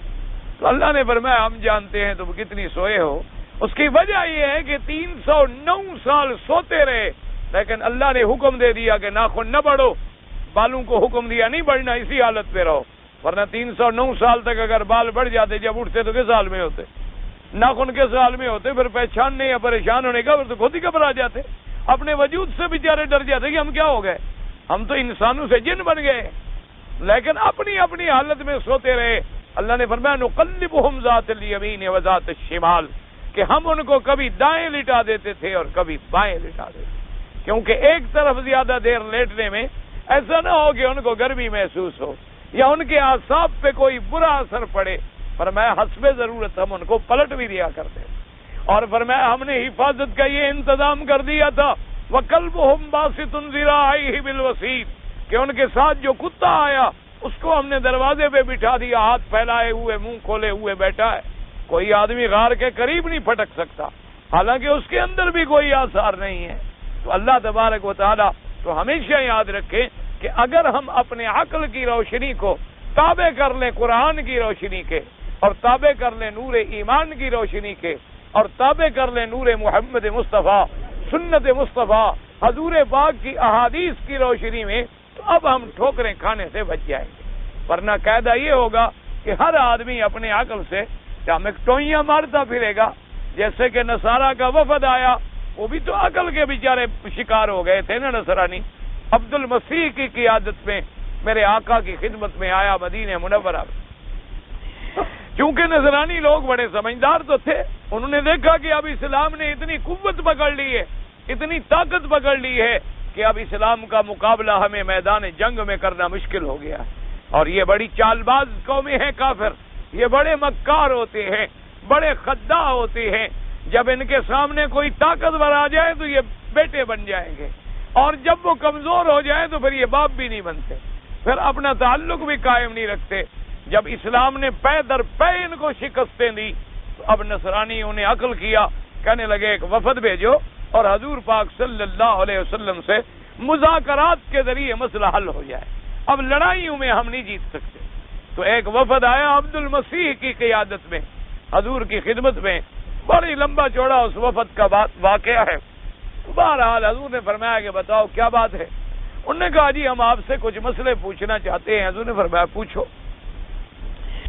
تو اللہ نے فرمایا ہم جانتے ہیں تم کتنی سوئے ہو۔ اس کی وجہ یہ ہے کہ 309 سال سوتے رہے، لیکن اللہ نے حکم دے دیا کہ ناخن نہ بڑھو، بالوں کو حکم دیا نہیں بڑھنا، اسی حالت پہ رہو، ورنہ 309 سال تک اگر بال بڑھ جاتے جب اٹھتے تو کس حال میں ہوتے، ناخن کس حال میں ہوتے، پھر پہچاننے یا پریشان ہونے کا پھر تو خود ہی گھبرا جاتے، اپنے وجود سے بیچارے ڈر جاتے کہ ہم کیا ہو گئے، ہم تو انسانوں سے جن بن گئے، لیکن اپنی اپنی حالت میں سوتے رہے۔ اللہ نے فرمایا نقلبہم ذات الیمین و ذات الشمال، کہ ہم ان کو کبھی دائیں لٹا دیتے تھے اور کبھی بائیں لٹا دیتے، کیونکہ ایک طرف زیادہ دیر لیٹنے میں ایسا نہ ہو کہ ان کو گرمی محسوس ہو یا ان کے اعصاب پہ کوئی برا اثر پڑے۔ فرمایا حسب ضرورت ہم ان کو پلٹ بھی دیا کرتے، اور فرمایا ہم نے حفاظت کا یہ انتظام کر دیا تھا وَقَلْبُهُمْ بَاسِطٌ ذِرَاعَيْهِ بِالْوَسِيدِ، کہ ان کے ساتھ جو کتا آیا اس کو ہم نے دروازے پہ بٹھا دیا، ہاتھ پھیلائے ہوئے منہ کھولے ہوئے بیٹھا ہے، کوئی آدمی غار کے قریب نہیں پھٹک سکتا، حالانکہ اس کے اندر بھی کوئی آثار نہیں ہے۔ تو اللہ تبارک و تعالی تو ہمیشہ یاد رکھے کہ اگر ہم اپنے عقل کی روشنی کو تابع کر لیں قرآن کی روشنی کے، اور تابع کر لیں نور ایمان کی روشنی کے، اور تابع کر لیں نور محمد مصطفیٰ سنت مصطفیٰ حضور پاک کی احادیث کی روشنی میں، تو اب ہم ٹھوکریں کھانے سے بچ جائیں گے، ورنہ قاعدہ یہ ہوگا کہ ہر آدمی اپنے عقل سے ٹوئیاں مارتا پھرے گا۔ جیسے کہ نصارہ کا وفد آیا، وہ بھی تو عقل کے بیچارے شکار ہو گئے تھے نا نصرانی۔ عبد المسیح کی قیادت میں میرے آقا کی خدمت میں آیا مدینہ منورہ میں، چونکہ نصرانی لوگ بڑے سمجھدار تو تھے، انہوں نے دیکھا کہ اب اسلام نے اتنی قوت پکڑ لی ہے، اتنی طاقت پکڑ لی ہے کہ اب اسلام کا مقابلہ ہمیں میدان جنگ میں کرنا مشکل ہو گیا، اور یہ بڑی چال باز قومیں ہیں کافر، یہ بڑے مکار ہوتے ہیں، بڑے خداع ہوتے ہیں، جب ان کے سامنے کوئی طاقتور آ جائے تو یہ بیٹے بن جائیں گے، اور جب وہ کمزور ہو جائیں تو پھر یہ باپ بھی نہیں بنتے۔ پھر اپنا تعلق بھی قائم نہیں رکھتے. جب اسلام نے پے در پے ان کو شکستیں دی تو اب نصرانیوں نے عقل کیا, کہنے لگے ایک وفد بھیجو اور حضور پاک صلی اللہ علیہ وسلم سے مذاکرات کے ذریعے مسئلہ حل ہو جائے, اب لڑائیوں میں ہم نہیں جیت سکتے. تو ایک وفد آیا عبد المسیح کی قیادت میں حضور کی خدمت میں, بڑی لمبا چوڑا اس وفد کا واقعہ ہے. بہرحال حضور نے فرمایا کہ بتاؤ کیا بات ہے. انہوں نے کہا جی ہم آپ سے کچھ مسئلے پوچھنا چاہتے ہیں. حضور نے فرمایا پوچھو.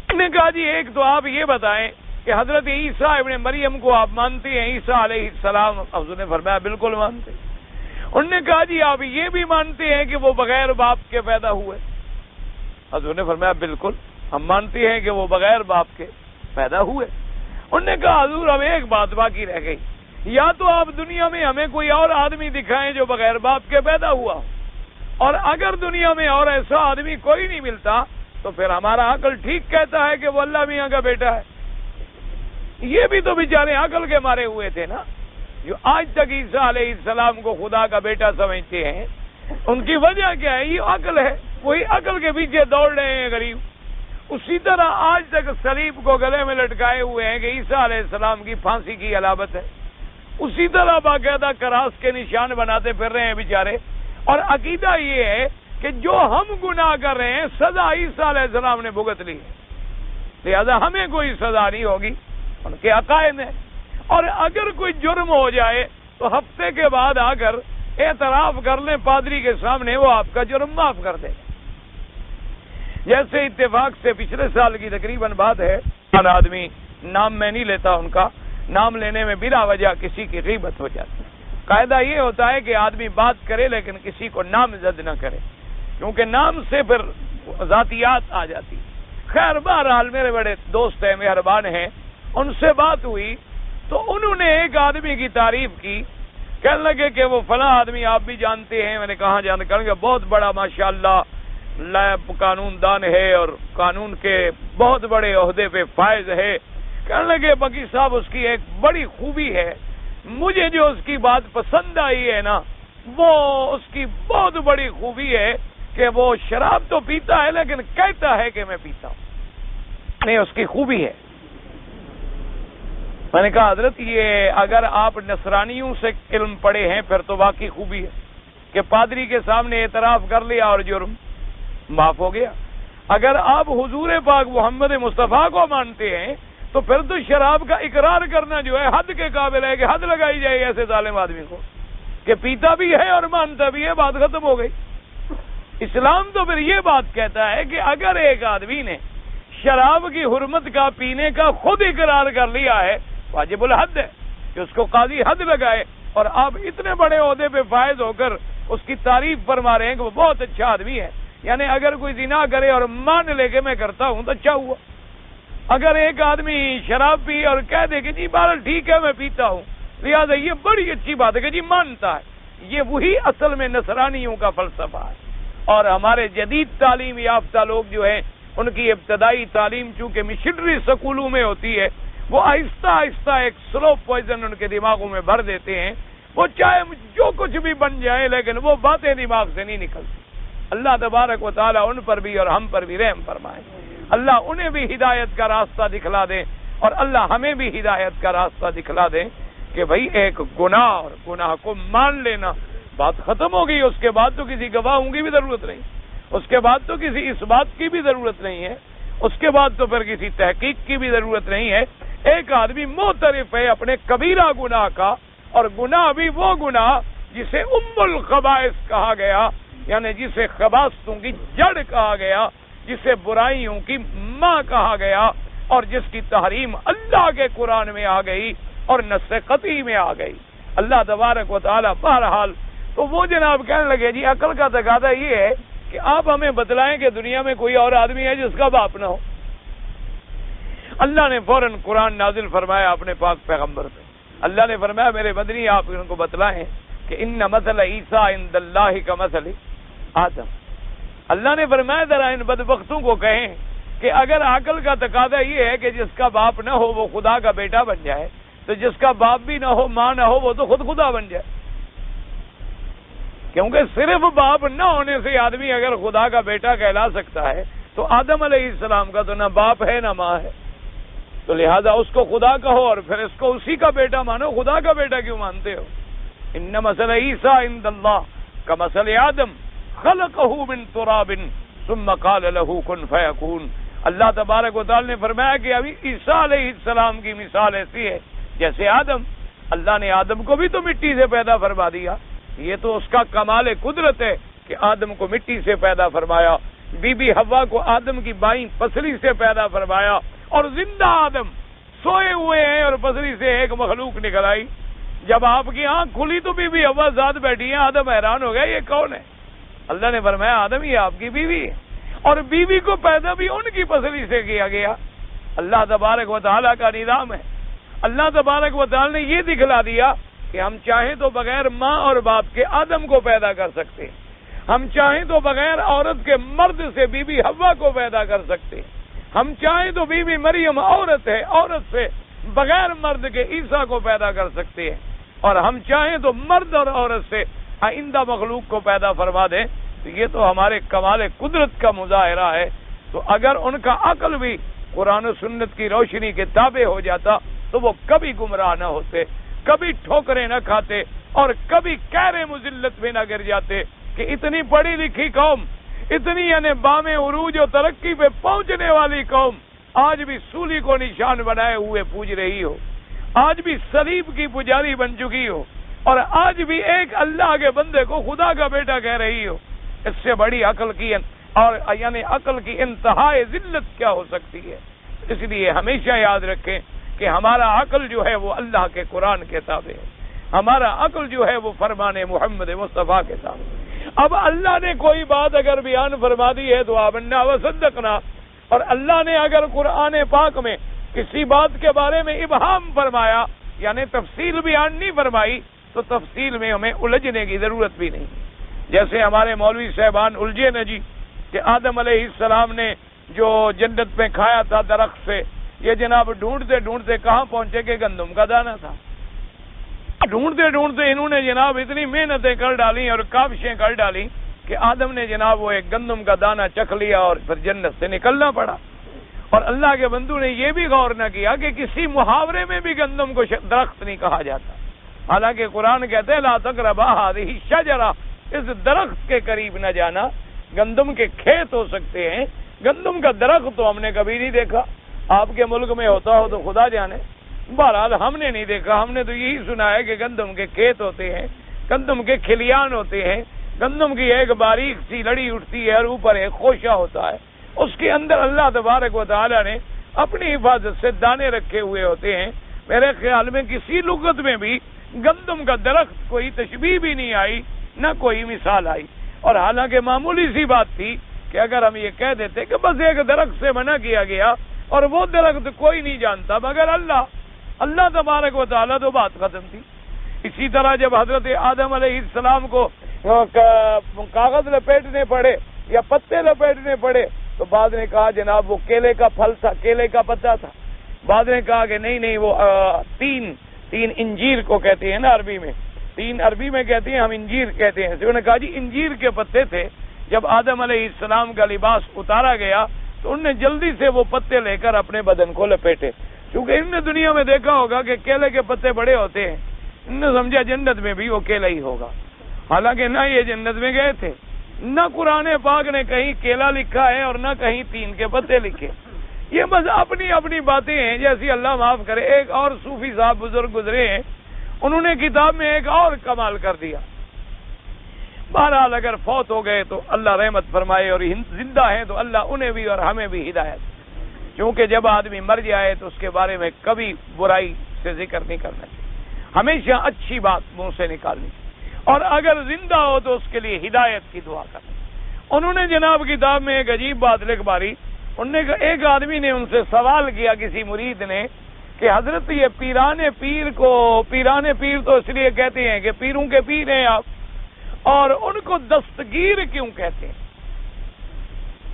انہوں نے کہا جی ایک تو آپ یہ بتائیں کہ حضرت عیسیٰ ابن مریم کو آپ مانتے ہیں, عیسیٰ علیہ السلام؟ حضور نے فرمایا بالکل مانتے. انہوں نے کہا جی آپ یہ بھی مانتے ہیں کہ وہ بغیر باپ کے پیدا ہوئے؟ حضور نے فرمایا بالکل ہم مانتے ہیں کہ وہ بغیر باپ کے پیدا ہوئے. انہوں نے کہا حضور اب ایک بات باقی رہ گئی, یا تو آپ دنیا میں ہمیں کوئی اور آدمی دکھائیں جو بغیر باپ کے پیدا ہوا ہو, اور اگر دنیا میں اور ایسا آدمی کوئی نہیں ملتا تو پھر ہمارا عقل ٹھیک کہتا ہے کہ وہ اللہ میاں کا بیٹا ہے. یہ بھی تو بیچارے عقل کے مارے ہوئے تھے نا, جو آج تک عیسیٰ علیہ السلام کو خدا کا بیٹا سمجھتے ہیں. ان کی وجہ کیا ہے؟ یہ عقل ہے, وہی عقل کے پیچھے دوڑ رہے ہیں غریب. اسی طرح آج تک صلیب کو گلے میں لٹکائے ہوئے ہیں کہ عیسیٰ علیہ السلام کی پھانسی کی علامت ہے. اسی طرح باقاعدہ کراس کے نشان بناتے پھر رہے ہیں بیچارے. اور عقیدہ یہ ہے کہ جو ہم گناہ کر رہے ہیں سزا عیسیٰ علیہ السلام نے بھگت لی, لہذا ہمیں کوئی سزا نہیں ہوگی. ان کے عقائد ہیں. اور اگر کوئی جرم ہو جائے تو ہفتے کے بعد آ کر اعتراف کر لیں پادری کے سامنے, وہ آپ کا جرم معاف کر دے. جیسے اتفاق سے پچھلے سال کی تقریباً بات ہے, آدمی نام میں نہیں لیتا, ان کا نام لینے میں بلا وجہ کسی کی غیبت ہو جاتی. قاعدہ یہ ہوتا ہے کہ آدمی بات کرے لیکن کسی کو نامزد نہ کرے, کیونکہ نام سے پھر ذاتیات آ جاتی. خیر بہرحال میرے بڑے دوست ہیں, مہربان ہیں, ان سے بات ہوئی تو انہوں نے ایک آدمی کی تعریف کی. کہنے لگے کہ وہ فلاں آدمی آپ بھی جانتے ہیں. میں نے کہا جان کر کہ بہت بڑا ماشاءاللہ لائب قانون دان ہے اور قانون کے بہت بڑے عہدے پہ فائز ہے. کہنے لگے بقی صاحب اس کی ایک بڑی خوبی ہے, مجھے جو اس کی بات پسند آئی ہے نا, وہ اس کی بہت بڑی خوبی ہے کہ وہ شراب تو پیتا ہے لیکن کہتا ہے کہ میں پیتا ہوں. نہیں, اس کی خوبی ہے. میں نے کہا حضرت یہ اگر آپ نصرانیوں سے علم پڑھے ہیں پھر تو واقعی خوبی ہے کہ پادری کے سامنے اعتراف کر لیا اور جرم معاف ہو گیا. اگر آپ حضور پاک محمد مصطفیٰ کو مانتے ہیں تو پھر تو شراب کا اقرار کرنا جو ہے حد کے قابل ہے کہ حد لگائی جائے ایسے ظالم آدمی کو کہ پیتا بھی ہے اور مانتا بھی ہے, بات ختم ہو گئی. اسلام تو پھر یہ بات کہتا ہے کہ اگر ایک آدمی نے شراب کی حرمت کا پینے کا خود اقرار کر لیا ہے, واجب الحد ہے کہ اس کو قاضی حد لگائے. اور آپ اتنے بڑے عہدے پہ فائز ہو کر اس کی تعریف فرما رہے ہیں کہ وہ بہت اچھا آدمی ہے. یعنی اگر کوئی زنا کرے اور مان لے کے میں کرتا ہوں تو اچھا ہوا. اگر ایک آدمی شراب پی اور کہہ دے کہ جی بہرحال ٹھیک ہے میں پیتا ہوں, لہٰذا یہ بڑی اچھی بات ہے کہ جی مانتا ہے. یہ وہی اصل میں نصرانیوں کا فلسفہ ہے. اور ہمارے جدید تعلیم یافتہ لوگ جو ہیں ان کی ابتدائی تعلیم چونکہ مشنری سکولوں میں ہوتی ہے, وہ آہستہ آہستہ ایک سلو پوائزن ان کے دماغوں میں بھر دیتے ہیں. وہ چاہے جو کچھ بھی بن جائے لیکن وہ باتیں دماغ سے نہیں نکلتی. اللہ تبارک و تعالیٰ ان پر بھی اور ہم پر بھی رحم فرمائے. اللہ انہیں بھی ہدایت کا راستہ دکھلا دے اور اللہ ہمیں بھی ہدایت کا راستہ دکھلا دے کہ بھئی ایک گناہ اور گناہ کو مان لینا, بات ختم ہو گئی. اس کے بعد تو کسی گواہوں کی بھی ضرورت نہیں, اس کے بعد تو کسی اس بات کی بھی ضرورت نہیں ہے, اس کے بعد تو پھر کسی تحقیق کی بھی ضرورت نہیں ہے. ایک آدمی معترف ہے اپنے کبیرہ گناہ کا, اور گناہ بھی وہ گناہ جسے ام الخبائث کہا گیا, یعنی جسے خباثتوں کی جڑ کہا گیا, جسے برائیوں کی ماں کہا گیا, اور جس کی تحریم اللہ کے قرآن میں آ گئی اور نص قطعی میں آ گئی. اللہ تبارک و تعالیٰ بہرحال تو وہ جناب کہنے لگے جی عقل کا تقاضا یہ ہے کہ آپ ہمیں بتلائیں کہ دنیا میں کوئی اور آدمی ہے جس کا باپ نہ ہو. اللہ نے فوراً قرآن نازل فرمایا اپنے پاک پیغمبر پہ. اللہ نے فرمایا میرے بدنی آپ ان کو بتلائیں کہ ان مثل عیسیٰ عند اللہ کا مثل آدم. اللہ نے فرمایا ذرا ان بدبختوں کو کہیں کہ اگر عقل کا تقاضا یہ ہے کہ جس کا باپ نہ ہو وہ خدا کا بیٹا بن جائے, تو جس کا باپ بھی نہ ہو ماں نہ ہو وہ تو خود خدا بن جائے. کیونکہ صرف باپ نہ ہونے سے آدمی اگر خدا کا بیٹا کہلا سکتا ہے تو آدم علیہ السلام کا تو نہ باپ ہے نہ ماں ہے، تو لہذا اس کو خدا کہو اور پھر اس کو اسی کا بیٹا مانو، خدا کا بیٹا کیوں مانتے ہو؟ ان مثل عیسیٰ عند اللہ کمثل آدم خلقہ من تراب ثم قال له کن فیکون۔ اللہ تبارک و تعالی نے فرمایا کہ ابھی عیسیٰ علیہ السلام کی مثال ایسی ہے جیسے آدم، اللہ نے آدم کو بھی تو مٹی سے پیدا فرما دیا، یہ تو اس کا کمال قدرت ہے کہ آدم کو مٹی سے پیدا فرمایا، بی بی حوا کو آدم کی بائیں پسلی سے پیدا فرمایا، اور زندہ آدم سوئے ہوئے ہیں اور پسلی سے ایک مخلوق نکل آئی۔ جب آپ کی آنکھ کھلی تو بی بی حوا ساتھ بیٹھی ہیں، آدم حیران ہو گیا یہ کون ہے؟ اللہ نے فرمایا آدم یہ آپ کی بیوی ہے، اور بیوی کو پیدا بھی ان کی پسلی سے کیا گیا۔ اللہ تبارک و تعالیٰ کا نظام ہے۔ اللہ تبارک و تعالیٰ نے یہ دکھلا دیا کہ ہم چاہیں تو بغیر ماں اور باپ کے آدم کو پیدا کر سکتے ہیں، ہم چاہیں تو بغیر عورت کے مرد سے بی بی حوا کو پیدا کر سکتے ہیں، ہم چاہیں تو بی بی مریم عورت ہے، عورت سے بغیر مرد کے عیسیٰ کو پیدا کر سکتے ہیں، اور ہم چاہیں تو مرد اور عورت سے آئندہ مخلوق کو پیدا فرما دیں۔ تو یہ تو ہمارے کمال قدرت کا مظاہرہ ہے۔ تو اگر ان کا عقل بھی قرآن و سنت کی روشنی کے تابع ہو جاتا تو وہ کبھی گمراہ نہ ہوتے، کبھی ٹھوکریں نہ کھاتے، اور کبھی کہرے مذلت میں نہ گر جاتے کہ اتنی پڑھی لکھی قوم، اتنی یعنی بام عروج و ترقی پہ پہنچنے والی قوم آج بھی سولی کو نشان بنائے ہوئے پوج رہی ہو، آج بھی صلیب کی پجاری بن چکی ہو، اور آج بھی ایک اللہ کے بندے کو خدا کا بیٹا کہہ رہی ہو۔ اس سے بڑی عقل کی اور یعنی عقل کی انتہائی ذلت کیا ہو سکتی ہے؟ اس لیے ہمیشہ یاد رکھیں کہ ہمارا عقل جو ہے وہ اللہ کے قرآن کے تابع ہے، ہمارا عقل جو ہے وہ فرمان محمد مصطفیٰ کے تابع۔ اب اللہ نے کوئی بات اگر بیان فرما دی ہے تو آمنا و صدقنا، اور اللہ نے اگر قرآن پاک میں کسی بات کے بارے میں ابہام فرمایا یعنی تفصیل بیان نہیں فرمائی تو تفصیل میں ہمیں الجھنے کی ضرورت بھی نہیں۔ جیسے ہمارے مولوی صاحبان الجھے نا جی کہ آدم علیہ السلام نے جو جنت میں کھایا تھا درخت سے، یہ جناب ڈھونڈتے ڈھونڈتے کہاں پہنچے کہ گندم کا دانہ تھا۔ ڈھونڈتے ڈھونڈتے انہوں نے جناب اتنی محنتیں کر ڈالی اور کاوشیں کر ڈالی کہ آدم نے جناب وہ ایک گندم کا دانہ چکھ لیا اور پھر جنت سے نکلنا پڑا۔ اور اللہ کے بندو نے یہ بھی غور نہ کیا کہ کسی محاورے میں بھی گندم کو درخت نہیں کہا جاتا، حالانکہ قرآن کہتے ہیں لا تقربا هذه الشجرہ، اس درخت کے قریب نہ جانا۔ گندم کے کھیت ہو سکتے ہیں، گندم کا درخت تو ہم نے کبھی نہیں دیکھا، آپ کے ملک میں ہوتا ہو تو خدا جانے، بہرحال ہم نے نہیں دیکھا۔ ہم نے تو یہی سنا ہے کہ گندم کے کھیت ہوتے ہیں، گندم کے کھلیان ہوتے ہیں، گندم کی ایک باریک سی لڑی اٹھتی ہے اور اوپر ایک خوشہ ہوتا ہے، اس کے اندر اللہ تبارک و تعالی نے اپنی حفاظت سے دانے رکھے ہوئے ہوتے ہیں۔ میرے خیال میں کسی لغت میں بھی گندم کا درخت کوئی تشبیہ بھی نہیں آئی، نہ کوئی مثال آئی، اور حالانکہ معمولی سی بات تھی کہ اگر ہم یہ کہہ دیتے کہ بس ایک درخت سے منع کیا گیا اور وہ درخت کوئی نہیں جانتا مگر اللہ تبارک و تعالیٰ، تو بات ختم تھی۔ اسی طرح جب حضرت آدم علیہ السلام کو کاغذ لپیٹنے پڑے یا پتے لپیٹنے پڑے تو بعد نے کہا جناب وہ کیلے کا پھل تھا، کیلے کا پتا تھا، بعد نے کہا کہ نہیں وہ تین انجیر کو کہتے ہیں نا عربی میں، تین عربی میں کہتے ہیں، ہم انجیر کہتے ہیں۔ انہوں نے کہا جی انجیر کے پتے تھے۔ جب آدم علیہ السلام کا لباس اتارا گیا تو انہوں نے جلدی سے وہ پتے لے کر اپنے بدن کو لپیٹے، کیونکہ انہوں نے دنیا میں دیکھا ہوگا کہ کیلے کے پتے بڑے ہوتے ہیں، انہوں نے سمجھا جنت میں بھی وہ کیلا ہی ہوگا، حالانکہ نہ یہ جنت میں گئے تھے، نہ قرآن پاک نے کہیں کیلا لکھا ہے اور نہ کہیں تین کے پتے لکھے۔ یہ بس اپنی اپنی باتیں ہیں، جیسی اللہ معاف کرے۔ ایک اور صوفی صاحب بزرگ گزرے ہیں، انہوں نے کتاب میں ایک اور کمال کر دیا۔ بہرحال اگر فوت ہو گئے تو اللہ رحمت فرمائے، اور زندہ ہیں تو اللہ انہیں بھی اور ہمیں بھی ہدایت، کیونکہ جب آدمی مر جائے تو اس کے بارے میں کبھی برائی سے ذکر نہیں کرنا چاہیے، ہمیشہ اچھی بات منہ سے نکالنی، اور اگر زندہ ہو تو اس کے لیے ہدایت کی دعا کرنا۔ انہوں نے جناب کتاب میں ایک عجیب بات لکھ ماری۔ ایک آدمی نے ان سے سوال کیا، کسی مرید نے، کہ حضرت یہ پیران پیر تو اس لیے کہتے ہیں کہ پیروں کے پیر ہیں آپ، اور ان کو دستگیر کیوں کہتے ہیں؟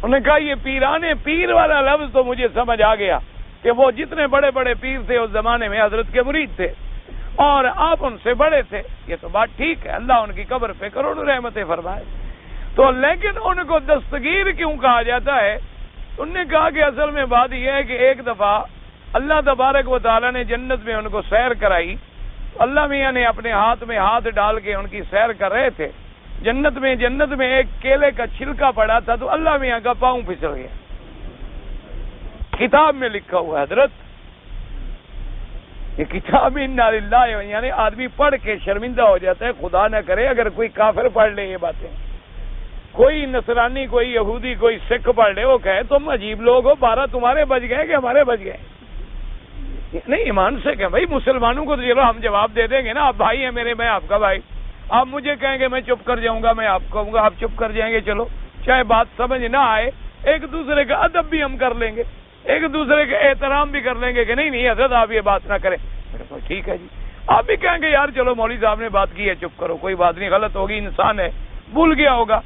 انہوں نے کہا یہ پیران پیر والا لفظ تو مجھے سمجھ آ گیا کہ وہ جتنے بڑے بڑے پیر تھے اس زمانے میں حضرت کے مرید تھے، اور آپ ان سے بڑے تھے، یہ تو بات ٹھیک ہے، اللہ ان کی قبر پہ کروڑوں رحمتیں فرمائے، تو لیکن ان کو دستگیر کیوں کہا جاتا ہے؟ انہوں نے کہا کہ اصل میں بات یہ ہے کہ ایک دفعہ اللہ تبارک و تعالیٰ نے جنت میں ان کو سیر کرائی، اللہ میاں نے اپنے ہاتھ میں ہاتھ ڈال کے ان کی سیر کر رہے تھے، جنت میں ایک کیلے کا چھلکا پڑا تھا تو اللہ میاں کا پاؤں پھسل گیا، کتاب میں لکھا ہوا ہے حضرت، یہ کتاب انا للہ، یعنی آدمی پڑھ کے شرمندہ ہو جاتا ہے، خدا نہ کرے اگر کوئی کافر پڑھ لے یہ باتیں، کوئی نصرانی، کوئی یہودی، کوئی سکھ پڑھ لے، وہ کہے تم عجیب لوگ ہو، 12 تمہارے بچ گئے کہ ہمارے بچ گئے؟ نہیں، ایمان سے کہ بھائی مسلمانوں کو تو چلو ہم جواب دے دیں گے نا، آپ بھائی ہیں میرے، میں آپ کا بھائی، آپ مجھے کہیں گے میں چپ کر جاؤں گا، میں آپ کہوں گا آپ چپ کر جائیں گے، چلو چاہے بات سمجھ نہ آئے، ایک دوسرے کا ادب بھی ہم کر لیں گے، ایک دوسرے کا احترام بھی کر لیں گے کہ نہیں حضرت آپ یہ بات نہ کریں، ٹھیک ہے جی، آپ بھی کہیں گے یار چلو مولوی صاحب نے بات کی ہے چپ کرو، کوئی بات نہیں، غلط ہوگی، انسان ہے، بھول گیا ہوگا۔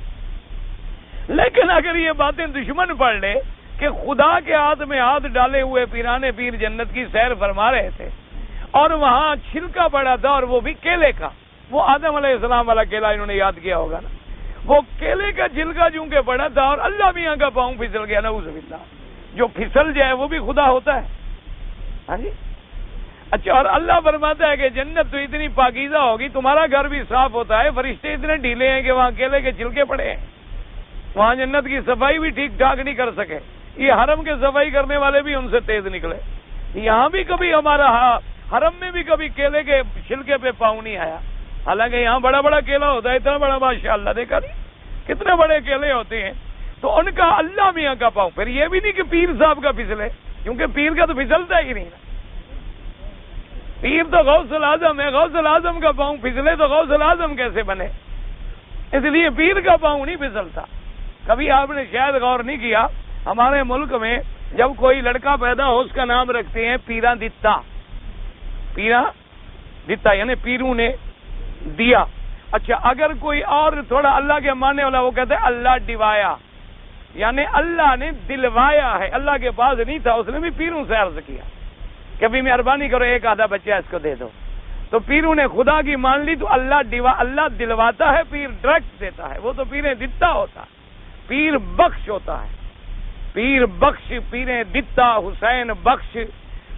لیکن اگر یہ باتیں دشمن پڑھ لے کہ خدا کے ہاتھ میں ہاتھ ڈالے ہوئے پیرانے پیر جنت کی سیر فرما رہے تھے اور وہاں چھلکا پڑا تھا اور وہ بھی کیلے کا، وہ آدم علیہ السلام والا کیلا انہوں نے یاد کیا ہوگا نا، وہ کیلے کا چھلکا چونکہ پڑا تھا اور اللہ میاں کا پاؤں پھسل گیا، نعوذ باللہ، جو پھسل جائے وہ بھی خدا ہوتا ہے؟ ہاں جی، اچھا، اور اللہ فرماتا ہے کہ جنت تو اتنی پاکیزہ ہوگی، تمہارا گھر بھی صاف ہوتا ہے، فرشتے اتنے ڈھیلے ہیں کہ وہاں کیلے کے چھلکے پڑے ہیں، وہاں جنت کی صفائی بھی ٹھیک ٹھاک نہیں کر سکے، یہ حرم کے صفائی کرنے والے بھی ان سے تیز نکلے، یہاں بھی کبھی ہمارا حرم میں بھی کبھی کیلے کے چھلکے پہ پاؤں نہیں آیا، حالانکہ یہاں بڑا بڑا کیلا ہوتا ہے، اتنا بڑا ماشاءاللہ، دیکھا نہیں کتنے بڑے کیلے ہوتے ہیں، تو ان کا اللہ میاں کا پاؤں، پھر یہ بھی نہیں کہ پیر صاحب کا پھسلے، کیونکہ پیر کا تو پھسلتا ہی نہیں نا، پیر تو غوث الاعظم ہے، غوث الاعظم کا پاؤں پھسلے تو غوث الاعظم کیسے بنے؟ اس لیے پیر کا پاؤں نہیں پھسلتا۔ کبھی آپ نے شاید غور نہیں کیا، ہمارے ملک میں جب کوئی لڑکا پیدا ہو اس کا نام رکھتے ہیں پیرا دتا، پیرا دتا یعنی پیروں نے دیا۔ اچھا، اگر کوئی اور تھوڑا اللہ کے ماننے والا وہ کہتے ہیں اللہ ڈوایا، یعنی اللہ نے دلوایا ہے، اللہ کے پاس نہیں تھا، اس نے بھی پیروں سے عرض کیا کبھی مہربانی کرو ایک آدھا بچہ اس کو دے دو، تو پیروں نے خدا کی مان لی، تو اللہ دلواتا ہے، پیر ڈائریکٹ دیتا ہے، وہ تو پیریں دتا ہوتا ہے، پیر بخش ہوتا ہے، پیر بخش، پیریں دتا، حسین بخش،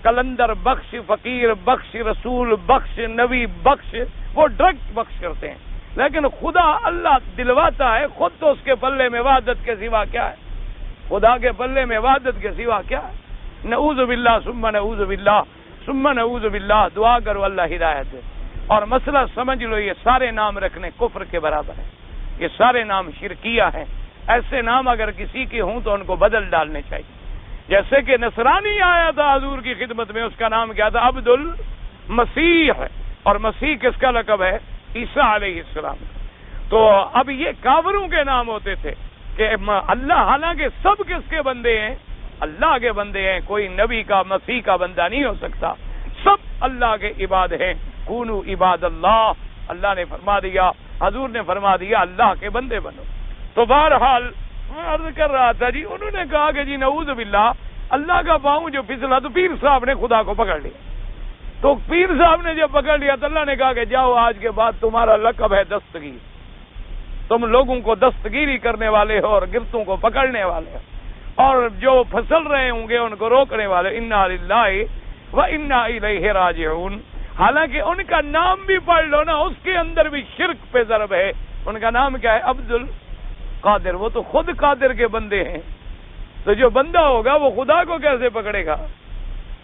کلندر بخش، فقیر بخش، رسول بخش، نبی بخش، وہ ڈائریکٹ بخش کرتے ہیں، لیکن خدا اللہ دلواتا ہے، خود تو اس کے پلے میں وحدت کے سوا کیا ہے؟ خدا کے پلے میں وحدت کے سوا کیا ہے؟ نعوذ باللہ ثم نعوذ باللہ ثم نعوذ باللہ، دعا کرو اللہ ہدایت دے۔ اور مسئلہ سمجھ لو، یہ سارے نام رکھنے کفر کے برابر ہے، یہ سارے نام شرکیہ ہیں، ایسے نام اگر کسی کے ہوں تو ان کو بدل ڈالنے چاہیے۔ جیسے کہ نصرانی آیا تھا حضور کی خدمت میں، اس کا نام کیا تھا؟ عبد المسیح، اور مسیح کس کا لقب ہے؟ عیسیٰ علیہ السلام۔ تو اب یہ کافروں کے نام ہوتے تھے کہ اللہ، حالانکہ سب کس کے بندے ہیں؟ اللہ کے بندے ہیں، کوئی نبی کا مسیح کا بندہ نہیں ہو سکتا، سب اللہ کے عباد ہیں، کونوا عباد اللہ، اللہ نے فرما دیا، حضور نے فرما دیا اللہ کے بندے بنو۔ تو بہرحال میں عرض کر رہا تھا جی، انہوں نے کہا کہ جی نعوذ باللہ، اللہ کا پاؤں جو پھسلا تو پیر صاحب نے خدا کو پکڑ لیا، تو پیر صاحب نے جب پکڑ لیا تو اللہ نے کہا کہ جاؤ، آج کے بعد تمہارا لقب ہے دستگیر، تم لوگوں کو دستگیری کرنے والے ہو اور گرتوں کو پکڑنے والے ہو، اور جو پھسل رہے ہوں گے ان کو روکنے والے، انا للہ و انا الیہ راجعون۔ حالانکہ ان کا نام بھی پڑھ لو نا، اس کے اندر بھی شرک پہ ضرب ہے۔ ان کا نام کیا ہے؟ عبد القادر، وہ تو خود قادر کے بندے ہیں، تو جو بندہ ہوگا وہ خدا کو کیسے پکڑے گا؟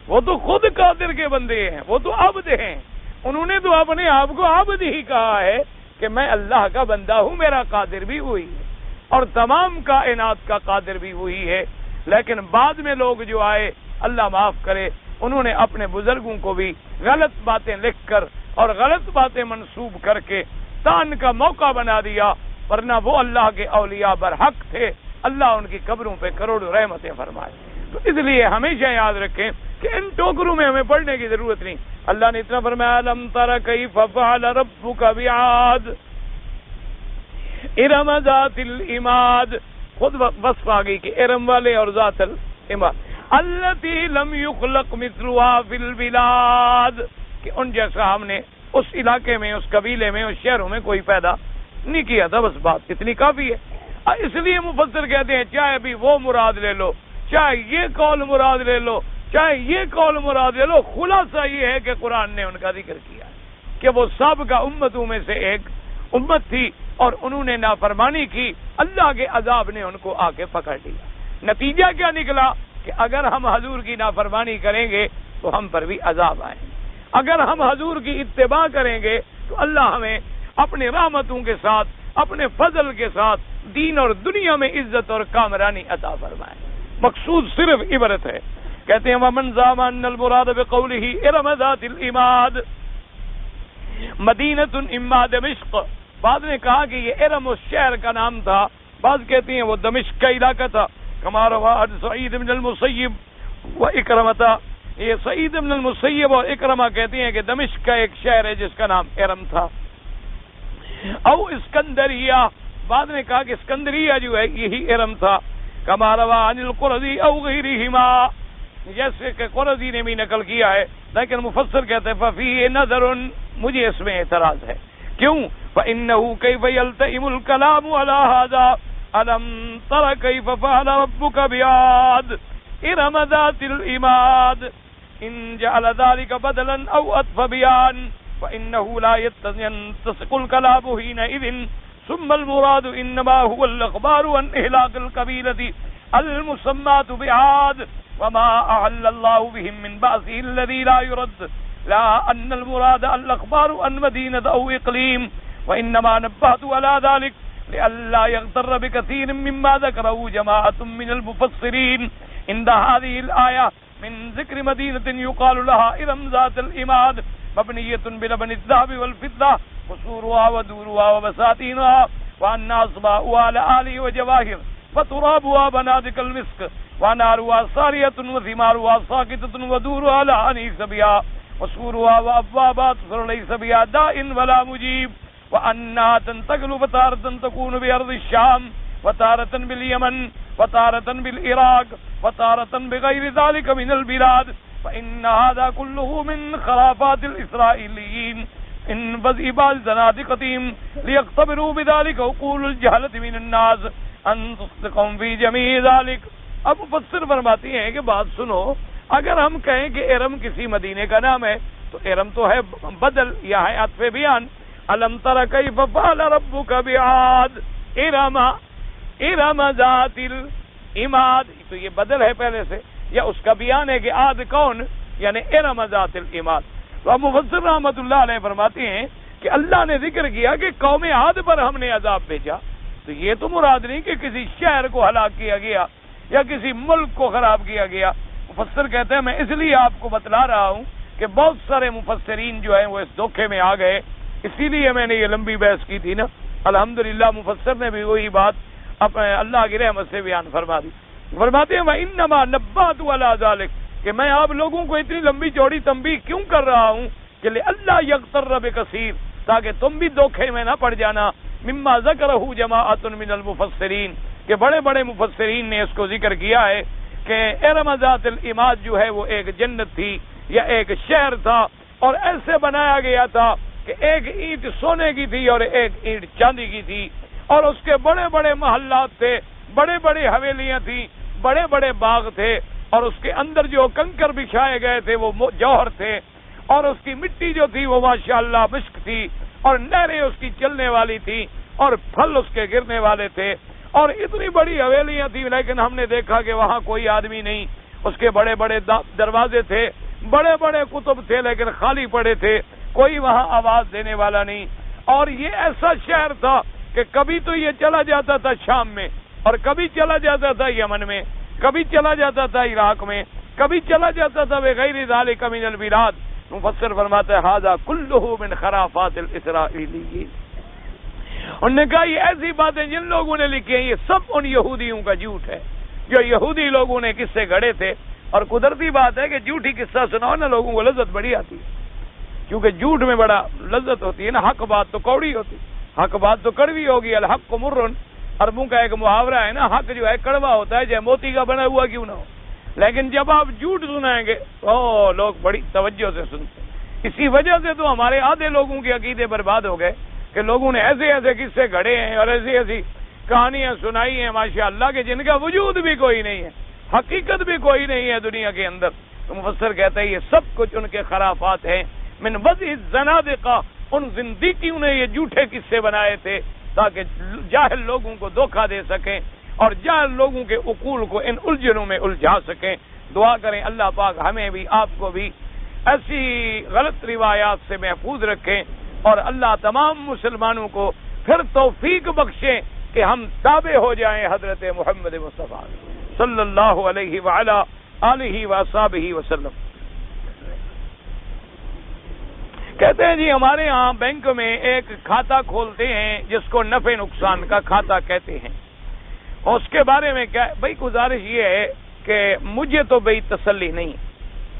وہ تو خود قادر کے بندے ہیں، وہ تو عبد ہیں، انہوں نے تو اپنے آپ کو عبد ہی کہا ہے کہ میں اللہ کا بندہ ہوں، میرا قادر بھی وہی ہے اور تمام کائنات کا قادر بھی وہی ہے۔ لیکن بعد میں لوگ جو آئے، اللہ معاف کرے، انہوں نے اپنے بزرگوں کو بھی غلط باتیں لکھ کر اور غلط باتیں منسوب کر کے تان کا موقع بنا دیا، ورنہ وہ اللہ کے اولیاء برحق تھے، اللہ ان کی قبروں پہ کروڑوں رحمتیں فرمائے۔ تو اس لیے ہمیشہ یاد رکھیں کہ ان ٹوکروں میں ہمیں پڑھنے کی ضرورت نہیں۔ اللہ نے اتنا فرمایا، الم تر کیف فعل ربک بعاد ارم ذات العماد، خود وصف آ گئی کہ ارم والے اور ذات العماد، التی لم یخلق مثلها فی البلاد، کہ ان جیسا ہم نے اس علاقے میں، اس قبیلے میں، اس شہروں میں کوئی پیدا نہیں کیا تھا. بس بات اتنی کافی ہے. اس لیے مفسر کہتے ہیں چاہے بھی وہ مراد لے لو، چاہے یہ قول مراد لے لو، چاہے یہ قول مراد لے لو، خلاصہ یہ ہے کہ قرآن نے ان کا ذکر کیا کہ وہ سابقہ امتوں میں سے ایک امت تھی اور انہوں نے نافرمانی کی، اللہ کے عذاب نے ان کو آ کے پکڑ لیا. نتیجہ کیا نکلا کہ اگر ہم حضور کی نافرمانی کریں گے تو ہم پر بھی عذاب آئیں گے. اگر ہم حضور کی اتباع کریں گے تو اللہ ہمیں اپنے رحمتوں کے ساتھ، اپنے فضل کے ساتھ دین اور دنیا میں عزت اور کامرانی عطا فرمائے. مقصود صرف عبرت ہے. کہتے ہیں وَمَنْ زَعَمَ أَنَّ الْمُرَادَ بِقَوْلِهِ إِرَمَ ذَاتِ الْعِمَادِ مدینۃ اما دمشق. بعض نے کہا کہ یہ ارم اس شہر کا نام تھا، بعض کہتے ہیں وہ دمشق کا علاقہ تھا. کما روا سعید بن المسیب و اکرمتا، یہ سعید بن المسیب اور اکرمہ کہتے ہیں کہ دمشق کا ایک شہر ہے جس کا نام ارم تھا. او اسکندریہ، بعد نے کہا کہ اسکندریہ جو ہے یہی ارم تھا. کما روا عن القرظی او غیرہما، جیسے کہ قرظی نے بھی نقل کیا ہے، لیکن مفسر کہتے ہیں ففیہ نظر، مجھے اس میں اعتراض ہے. کیوں؟ فإنه كيف يلتئم الكلام على هذا ألم تر كيف فعل ربك بعاد إرم ذات العماد إن جعل ذلك بدلا أو أطف بيان فإنه لا يتسق الكلام حينئذ ثم المراد إنما هو الإخبار عن إهلاك القبيلة المسماة بعاد وما أحل الله بهم من بأسه الذي لا يرد، لا أن المراد الأخبار عن مدينة أو إقليم. وإنما نبهت على ذلك لئلا يغتر بكثير مما ذكره جماعة من المفسرين عند هذه الآية من ذكر مدينة يقال لها إرم ذات العماد مبنية بلبن الذهب والفضة قصورها ودورها وبساتينها وأن أصباؤها لآلي وجواهر فترابها بنادق المسك ونارها سارية وثمارها ساقطة ودورها لأنيس بها وسورها وأبوابها تصر ليس بها داء ولا مجيب وأنها تنتقل فتارة تكون بأرض الشام وتارة باليمن وتارة بالعراق وتارة بغير ذلك من البلاد فإن هذا كله من خرافات الإسرائيليين إن بعض زنادقتهم ليختبروا بذلك عقول الجهلة من الناس أن تصدقهم في جميع ذلك. اب مفسر فرماتی ہیں کہ بات سنو، اگر ہم کہیں کہ ارم کسی مدینے کا نام ہے تو ارم تو ہے بدل یا ہے عطف بیان. الم تر کیف فعل ربک بعاد ارم ذات العماد، تو یہ بدل ہے پہلے سے، یا اس کا بیان ہے کہ عاد کون، یعنی ارم ذات العماد. تو اب مفسر رحمۃ اللہ علیہ فرماتے ہیں کہ اللہ نے ذکر کیا کہ قوم عاد پر ہم نے عذاب بھیجا، تو یہ تو مراد نہیں کہ کسی شہر کو ہلاک کیا گیا یا کسی ملک کو خراب کیا گیا. مفسر کہتے ہیں میں اس لیے آپ کو بتلا رہا ہوں کہ بہت سارے مفسرین جو ہیں وہ اس دھوکے میں آ گئے، اسی لیے میں نے یہ لمبی بحث کی تھی نا. الحمدللہ مفسر نے بھی وہی بات اللہ کی رحمت سے بیان فرما دی. فرماتے ہیں وَإِنَّمَا نَبَّهْتُ عَلَى ذَلِكَ، کہ میں آپ لوگوں کو اتنی لمبی چوڑی تنبیہ کیوں کر رہا ہوں کہ لِأَلَّا يَغْتَرَّ بِكَثِيرٍ، تاکہ تم بھی دھوکے میں نہ پڑ جانا. مما ذکرہ جماعت من المفسرین، کہ بڑے بڑے مفسرین نے اس کو ذکر کیا ہے کہ ارم ذات العماد جو ہے وہ ایک جنت تھی یا ایک شہر تھا، اور ایسے بنایا گیا تھا کہ ایک اینٹ سونے کی تھی اور ایک اینٹ چاندی کی تھی، اور اس کے بڑے بڑے محلات تھے، بڑے بڑے حویلیاں تھیں، بڑے بڑے باغ تھے، اور اس کے اندر جو کنکر بچھائے گئے تھے وہ جوہر تھے، اور اس کی مٹی جو تھی وہ ماشاءاللہ مشک تھی، اور نہریں اس کی چلنے والی تھی، اور پھل اس کے گرنے والے تھے، اور اتنی بڑی حویلیاں تھیں. لیکن ہم نے دیکھا کہ وہاں کوئی آدمی نہیں، اس کے بڑے بڑے دروازے تھے، بڑے بڑے کتب تھے، لیکن خالی پڑے تھے، کوئی وہاں آواز دینے والا نہیں. اور یہ ایسا شہر تھا کہ کبھی تو یہ چلا جاتا تھا شام میں، اور کبھی چلا جاتا تھا یمن میں، کبھی چلا جاتا تھا عراق میں، کبھی چلا جاتا تھا بغیر ذالک من البلاد. مفسر فرماتا ہے ھذا کلہ من خرافات الاسرائیلیین. انہوں نے کہا یہ ایسی باتیں جن لوگوں نے لکھی ہیں یہ سب ان یہودیوں کا جھوٹ ہے، جو یہودی لوگوں نے قصے گھڑے تھے. اور قدرتی بات ہے کہ جھوٹی قصہ سناؤ نا لوگوں کو لذت بڑی آتی ہے، کیونکہ جھوٹ میں بڑا لذت ہوتی ہے نا. حق بات تو کوڑی ہوتی، حق بات تو کڑوی ہوگی. الحق مر، عربوں کا ایک محاورہ ہے نا، حق جو ہے کڑوا ہوتا ہے چاہے موتی کا بنا ہوا کیوں نہ ہو. لیکن جب آپ جھوٹ سنائیں گے تو لوگ بڑی توجہ سے سنتے ہیں. اسی وجہ سے تو ہمارے آدھے لوگوں کے عقیدے برباد ہو گئے کہ لوگوں نے ایسے ایسے قصے گھڑے ہیں اور ایسی ایسی کہانیاں سنائی ہیں ماشاء اللہ کہ جن کا وجود بھی کوئی نہیں ہے، حقیقت بھی کوئی نہیں ہے دنیا کے اندر. تو مفسر کہتا ہے یہ سب کچھ ان کے خرافات ہیں. من وضع الزنادقہ، ان زندگیوں نے یہ جھوٹے قصے بنائے تھے تاکہ جاہل لوگوں کو دھوکہ دے سکیں اور جاہل لوگوں کے عقول کو ان الجھنوں میں الجھا سکیں. دعا کریں اللہ پاک ہمیں بھی آپ کو بھی ایسی غلط روایات سے محفوظ رکھیں اور اللہ تمام مسلمانوں کو پھر توفیق بخشیں کہ ہم تابع ہو جائیں حضرت محمد مصطفیٰ صلی اللہ علیہ وعلی آلہ وصحبہ وسلم. کہتے ہیں جی ہمارے ہاں بینک میں ایک کھاتا کھولتے ہیں جس کو نفع نقصان کا کھاتا کہتے ہیں. اور اس کے بارے میں کیا بھائی گزارش یہ ہے کہ مجھے تو بھائی تسلی نہیں،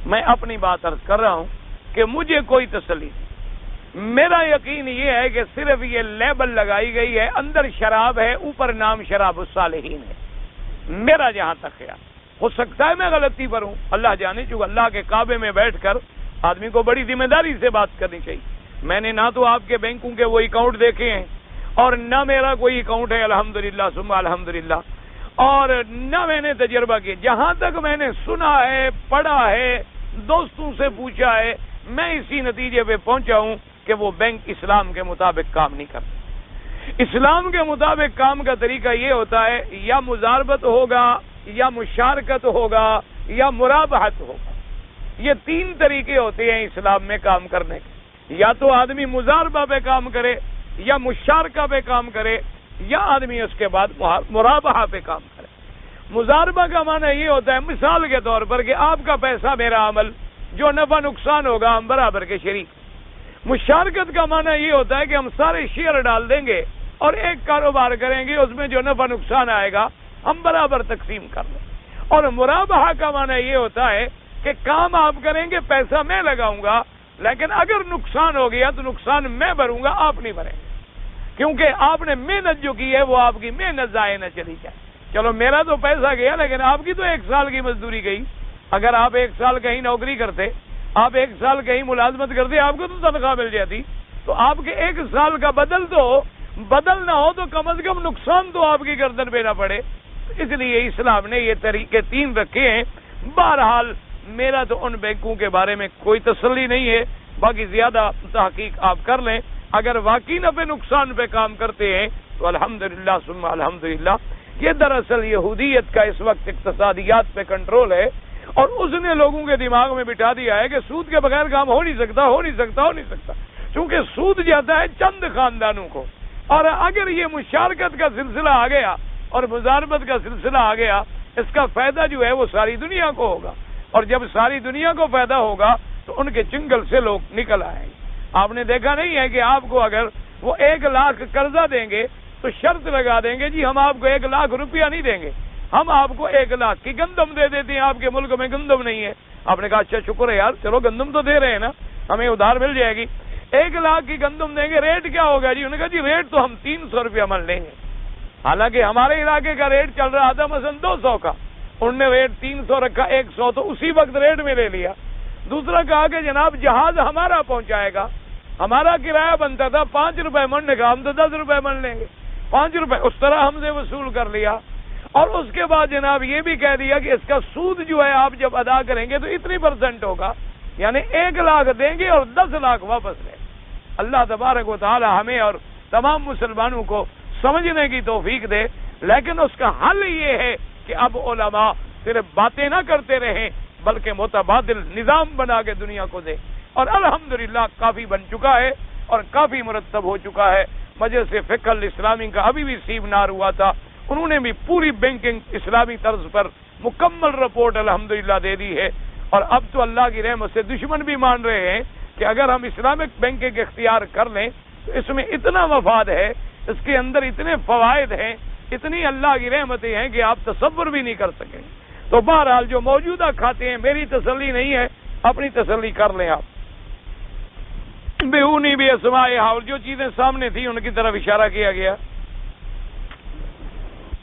میں اپنی بات عرض کر رہا ہوں کہ مجھے کوئی تسلی نہیں. میرا یقین یہ ہے کہ صرف یہ لیبل لگائی گئی ہے، اندر شراب ہے، اوپر نام شراب الصالحین ہے. میرا جہاں تک خیال، ہو سکتا ہے میں غلطی پر ہوں، اللہ جانے. چونکہ اللہ کے کعبے میں بیٹھ کر آدمی کو بڑی ذمہ داری سے بات کرنی چاہیے. میں نے نہ تو آپ کے بینکوں کے وہ اکاؤنٹ دیکھے ہیں اور نہ میرا کوئی اکاؤنٹ ہے الحمدللہ ثم الحمدللہ، اور نہ میں نے تجربہ کیا. جہاں تک میں نے سنا ہے، پڑھا ہے، دوستوں سے پوچھا ہے، میں اسی نتیجے پہ پہنچا ہوں کہ وہ بینک اسلام کے مطابق کام نہیں کرتا. اسلام کے مطابق کام کا طریقہ یہ ہوتا ہے یا مزاربت ہوگا یا مشارکت ہوگا یا مرابحت ہوگا. یہ تین طریقے ہوتے ہیں اسلام میں کام کرنے کے. یا تو آدمی مزاربہ پہ کام کرے یا مشارکہ پہ کام کرے یا آدمی اس کے بعد مرابحہ پہ کام کرے. مزاربہ کا معنی یہ ہوتا ہے مثال کے طور پر کہ آپ کا پیسہ میرا عمل، جو نفع نقصان ہوگا ہم برابر کے شریک. مشارکت کا معنی یہ ہوتا ہے کہ ہم سارے شیئر ڈال دیں گے اور ایک کاروبار کریں گے، اس میں جو نفع نقصان آئے گا ہم برابر تقسیم کر لیں. اور مرابحہ کا معنی یہ ہوتا ہے کہ کام آپ کریں گے، پیسہ میں لگاؤں گا، لیکن اگر نقصان ہو گیا تو نقصان میں بھروں گا، آپ نہیں بھریں گے، کیونکہ آپ نے محنت جو کی ہے وہ آپ کی محنت ضائع نہ چلی جائے. چلو میرا تو پیسہ گیا لیکن آپ کی تو 1 سال کی مزدوری گئی. اگر آپ 1 سال کہیں نوکری کرتے، آپ 1 سال کہیں ملازمت کرتے، آپ کو تو تنخواہ مل جاتی. تو آپ کے 1 سال کا بدل نہ ہو تو کم از کم نقصان تو آپ کی گردن پہ نہ پڑے. اس لیے اسلام نے یہ طریقے 3 رکھے ہیں. بہرحال میرا تو ان بینکوں کے بارے میں کوئی تسلی نہیں ہے، باقی زیادہ تحقیق آپ کر لیں. اگر واقعی نفع نقصان پہ کام کرتے ہیں تو الحمدللہ ثم الحمدللہ. یہ دراصل یہودیت کا اس وقت اقتصادیات پہ کنٹرول ہے اور اس نے لوگوں کے دماغ میں بٹھا دیا ہے کہ سود کے بغیر کام ہو نہیں سکتا. چونکہ سود جاتا ہے چند خاندانوں کو، اور اگر یہ مشارکت کا سلسلہ آ گیا اور مزاربت کا سلسلہ آ گیا، اس کا فائدہ جو ہے وہ ساری دنیا کو ہوگا. اور جب ساری دنیا کو فائدہ ہوگا تو ان کے چنگل سے لوگ نکل آئیں گے. آپ نے دیکھا نہیں ہے کہ آپ کو اگر وہ 1 لاکھ قرضہ دیں گے تو شرط لگا دیں گے جی ہم آپ کو 1 لاکھ روپیہ نہیں دیں گے، ہم آپ کو 1 لاکھ کی گندم دے دیتے ہیں. آپ کے ملک میں گندم نہیں ہے. آپ نے کہا اچھا شکر ہے یار، چلو گندم تو دے رہے ہیں نا، ہمیں ادھار مل جائے گی. 1 لاکھ کی گندم دیں گے، ریٹ کیا ہوگا جی؟ انہوں نے کہا جی ریٹ تو ہم 300 روپیہ من لیں گے. حالانکہ ہمارے علاقے کا ریٹ چل رہا تھا مثلا 200 کا، انہوں نے ریٹ 300 رکھا، 100 تو اسی وقت ریٹ میں لے لیا. دوسرا کہا کہ جناب جہاز ہمارا پہنچائے گا، ہمارا کرایہ بنتا تھا 5 روپے من، نے کہا ہم تو 10 روپے من لیں گے. 5 روپے اس طرح ہم سے وصول کر لیا. اور اس کے بعد جناب یہ بھی کہہ دیا کہ اس کا سود جو ہے آپ جب ادا کریں گے تو اتنی % ہوگا، یعنی 1 لاکھ دیں گے اور 10 لاکھ واپس لیں. اللہ تبارک و تعالی ہمیں اور تمام مسلمانوں کو سمجھنے کی توفیق دے. لیکن اس کا حل یہ ہے کہ اب علماء صرف باتیں نہ کرتے رہیں بلکہ متبادل نظام بنا کے دنیا کو دے. اور الحمدللہ کافی بن چکا ہے اور کافی مرتب ہو چکا ہے. مجلس فقہ الاسلامی کا ابھی بھی سیمینار ہوا تھا، انہوں نے بھی پوری بینکنگ اسلامی طرز پر مکمل رپورٹ الحمدللہ دے دی ہے. اور اب تو اللہ کی رحمت سے دشمن بھی مان رہے ہیں کہ اگر ہم اسلامک بینکنگ اختیار کر لیں تو اس میں اتنا مفاد ہے، اس کے اندر اتنے فوائد ہیں، اتنی اللہ کی رحمتیں ہیں کہ آپ تصور بھی نہیں کر سکیں. تو بہرحال جو موجودہ کھاتے ہیں، میری تسلی نہیں ہے، اپنی تسلی کر لیں آپ. بہونی بھی اسمائے، اور جو چیزیں سامنے تھیں ان کی طرف اشارہ کیا گیا.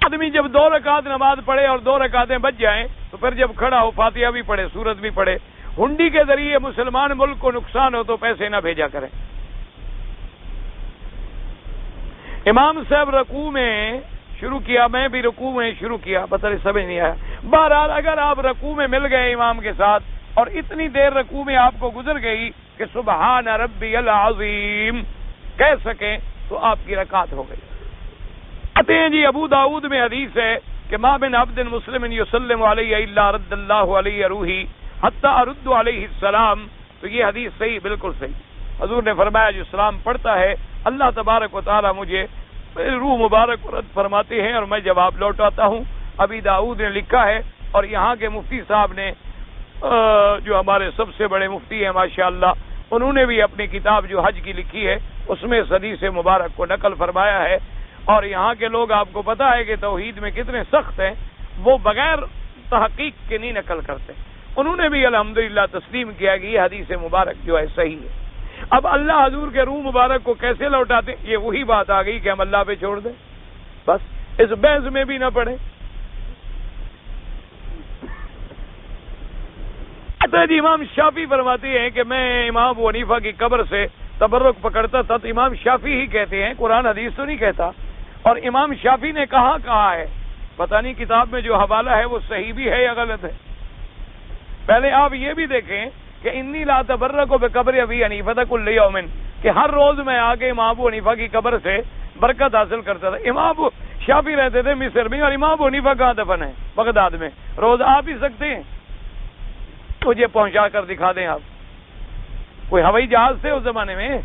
آدمی جب 2 رکعت نماز پڑھے اور 2 رکعتیں بچ جائیں تو پھر جب کھڑا ہو فاتحہ بھی پڑھے، سورت بھی پڑھے، ہنڈی کے ذریعے مسلمان ملک کو نقصان ہو تو پیسے نہ بھیجا کریں۔ امام صاحب رکوع میں شروع کیا، میں بھی رکوع میں شروع کیا، پتہ نہیں سمجھ نہیں آیا۔ بہرحال اگر آپ رکوع میں مل گئے امام کے ساتھ اور اتنی دیر رکوع میں آپ کو گزر گئی کہ سبحان ربی العظیم کہہ سکیں تو آپ کی رکعت ہو گئی۔ آتے ہیں جی ابو داؤد میں حدیث ہے کہ ما من عبد مسلم یسلم علیہ الا رد اللہ علیہ روحی حتی ارد علیہ السلام، تو یہ حدیث صحیح، بالکل صحیح۔ حضور نے فرمایا جو سلام پڑھتا ہے اللہ تبارک و تعالی مجھے روح مبارک رد فرماتے ہیں اور میں جواب لوٹاتا ہوں۔ ابی داؤد نے لکھا ہے، اور یہاں کے مفتی صاحب نے جو ہمارے سب سے بڑے مفتی ہیں ماشاءاللہ، انہوں نے بھی اپنی کتاب جو حج کی لکھی ہے اس میں اس حدیث مبارک کو نقل فرمایا ہے۔ اور یہاں کے لوگ آپ کو پتا ہے کہ توحید میں کتنے سخت ہیں، وہ بغیر تحقیق کے نہیں نقل کرتے۔ انہوں نے بھی الحمدللہ تسلیم کیا کہ یہ حدیث مبارک جو ہے صحیح ہے۔ اب اللہ حضور کے روح مبارک کو کیسے لوٹاتے، یہ وہی بات آ گئی کہ ہم اللہ پہ چھوڑ دیں، بس اس بحث میں بھی نہ پڑیں۔ جی امام شافعی فرماتے ہیں کہ میں امام ابو حنیفہ کی قبر سے تبرک پکڑتا تھا، تو امام شافعی ہی کہتے ہیں، قرآن حدیث تو نہیں کہتا۔ اور امام شافعی نے کہا ہے، پتہ نہیں کتاب میں جو حوالہ ہے وہ صحیح بھی ہے یا غلط ہے۔ پہلے آپ یہ بھی دیکھیں کہ انی لا تبرک بقبر ابی حنیفہ کل یوم، کہ ہر روز میں آ کے امام ابو حنیفہ کی قبر سے برکت حاصل کرتا تھا۔ امام شافعی رہتے تھے مصر میں، اور امام ابو حنیفہ کہاں دفن ہے؟ بغداد میں۔ روز آ بھی سکتے ہیں، مجھے پہنچا کر دکھا دیں آپ۔ کوئی ہوائی جہاز تھے اس زمانے میں؟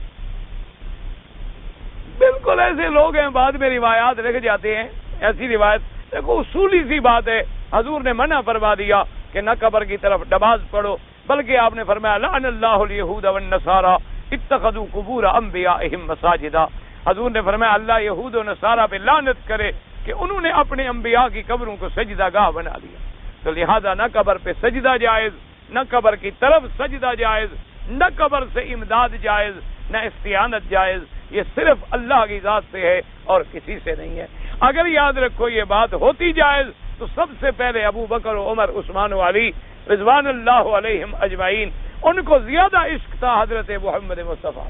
بالکل ایسے لوگ ہیں، بعد میں روایات لکھ جاتے ہیں، ایسی روایت دیکھو اصولی سی بات ہے۔ حضور نے منع فرما دیا کہ نہ قبر کی طرف نماز پڑھو، بلکہ آپ نے فرمایا لعن اللہ الیہود والنصارى اتخذوا قبور انبیائہم مساجدا۔ حضور نے فرمایا اللہ یہود و نصارہ پہ لعنت کرے کہ انہوں نے اپنے انبیاء کی قبروں کو سجدہ گاہ بنا دیا۔ تو لہذا نہ قبر پہ سجدہ جائز، نہ قبر کی طرف سجدہ جائز، نہ قبر سے امداد جائز، نہ استعانت جائز۔ یہ صرف اللہ کی ذات سے ہے اور کسی سے نہیں ہے۔ اگر یاد رکھو یہ بات ہوتی جائز تو سب سے پہلے ابو بکر و عمر عثمان و علی رضوان اللہ علیہم اجمعین، ان کو زیادہ عشق تھا حضرت محمد مصطفیٰ،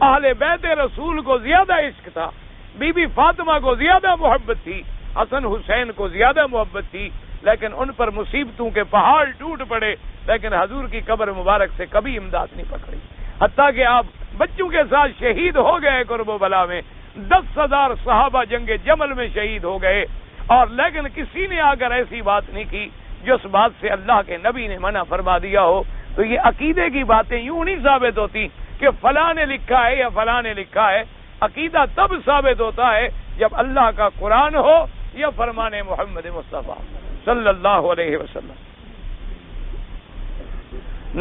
اہل بیت رسول کو زیادہ عشق تھا، بی بی فاطمہ کو زیادہ محبت تھی، حسن حسین کو زیادہ محبت تھی، لیکن ان پر مصیبتوں کے پہاڑ ٹوٹ پڑے، لیکن حضور کی قبر مبارک سے کبھی امداد نہیں پکڑی۔ حتیٰ کہ آپ بچوں کے ساتھ شہید ہو گئے کرب و بلا میں، 10,000 صحابہ جنگ جمل میں شہید ہو گئے، اور لیکن کسی نے آ کر ایسی بات نہیں کی جس بات سے اللہ کے نبی نے منع فرما دیا ہو۔ تو یہ عقیدے کی باتیں یوں نہیں ثابت ہوتی کہ فلاں نے لکھا ہے یا فلاں نے لکھا ہے۔ عقیدہ تب ثابت ہوتا ہے جب اللہ کا قرآن ہو یا فرمان محمد مصطفیٰ صلی اللہ علیہ وسلم۔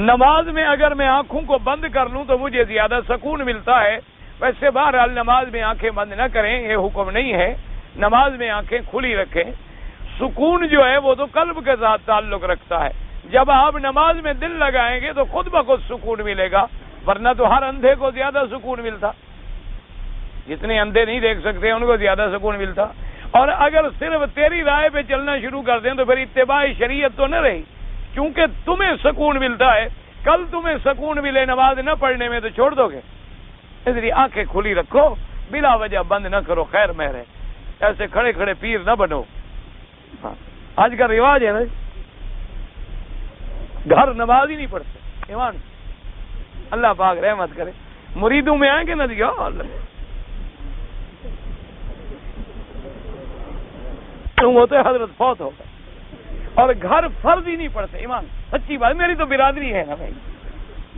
نماز میں اگر میں آنکھوں کو بند کر لوں تو مجھے زیادہ سکون ملتا ہے۔ ویسے بہرحال نماز میں آنکھیں بند نہ کریں، یہ حکم نہیں ہے، نماز میں آنکھیں کھلی رکھیں۔ سکون جو ہے وہ تو قلب کے ساتھ تعلق رکھتا ہے، جب آپ نماز میں دل لگائیں گے تو خود بخود سکون ملے گا، ورنہ تو ہر اندھے کو زیادہ سکون ملتا، جتنے اندھے نہیں دیکھ سکتے ان کو زیادہ سکون ملتا۔ اور اگر صرف تیری رائے پہ چلنا شروع کر دیں تو پھر اتباع شریعت تو نہ رہی، کیونکہ تمہیں سکون ملتا ہے، کل تمہیں سکون ملے نماز نہ پڑھنے میں تو چھوڑ دو گے۔ اس لیے آنکھیں کھلی رکھو، بلا وجہ بند نہ کرو، خیر مہر ہے، ایسے کھڑے کھڑے پیر نہ بنو۔ آج کا رواج ہے نا، گھر نماز ہی نہیں پڑھتے، ایمان اللہ پاک رحمت کرے، مریدوں میں آئیں گے نہ دیا ہوتے حضرت فوت ہو گئے، اور گھر فرض ہی نہیں پڑھتے، ایمان سچی بات، میری تو برادری ہے نا بھائی،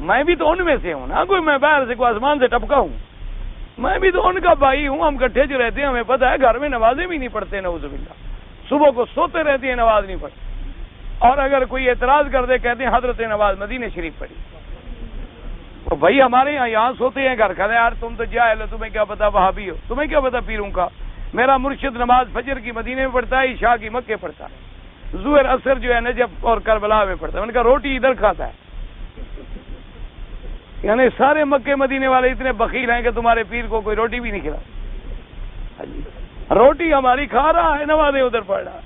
میں بھی تو ان میں سے ہوں نا، کوئی میں باہر سے کوئی آسمان سے ٹپکا ہوں، میں بھی تو ان کا بھائی ہوں، ہم کٹھے جو رہتے ہیں ہمیں پتہ ہے گھر میں نمازیں بھی نہیں پڑھتے، نعوذ باللہ، صبح کو سوتے رہتے ہیں نماز نہیں پڑھتے، اور اگر کوئی اعتراض کر دے کہتے ہیں حضرت نماز مدینہ شریف پڑھی، تو بھائی ہمارے یہاں سوتے ہیں گھر کھڑے، یار تم تو جاہل ہو، تمہیں کیا پتا وہابی ہو، تمہیں کیا پتا پیروں کا، میرا مرشد نماز فجر کی مدینے میں پڑھتا ہے، عشاء کی مکے پڑھتا ہے، ظہر عصر جو ہے نجف اور کربلا میں پڑھتا ہے، ان کا روٹی ادھر کھاتا ہے، یعنی سارے مکے مدینے والے اتنے بخیل ہیں کہ تمہارے پیر کو کوئی روٹی بھی نہیں کھلا، روٹی ہماری کھا رہا ہے، نمازیں ادھر پڑھ رہا ہے۔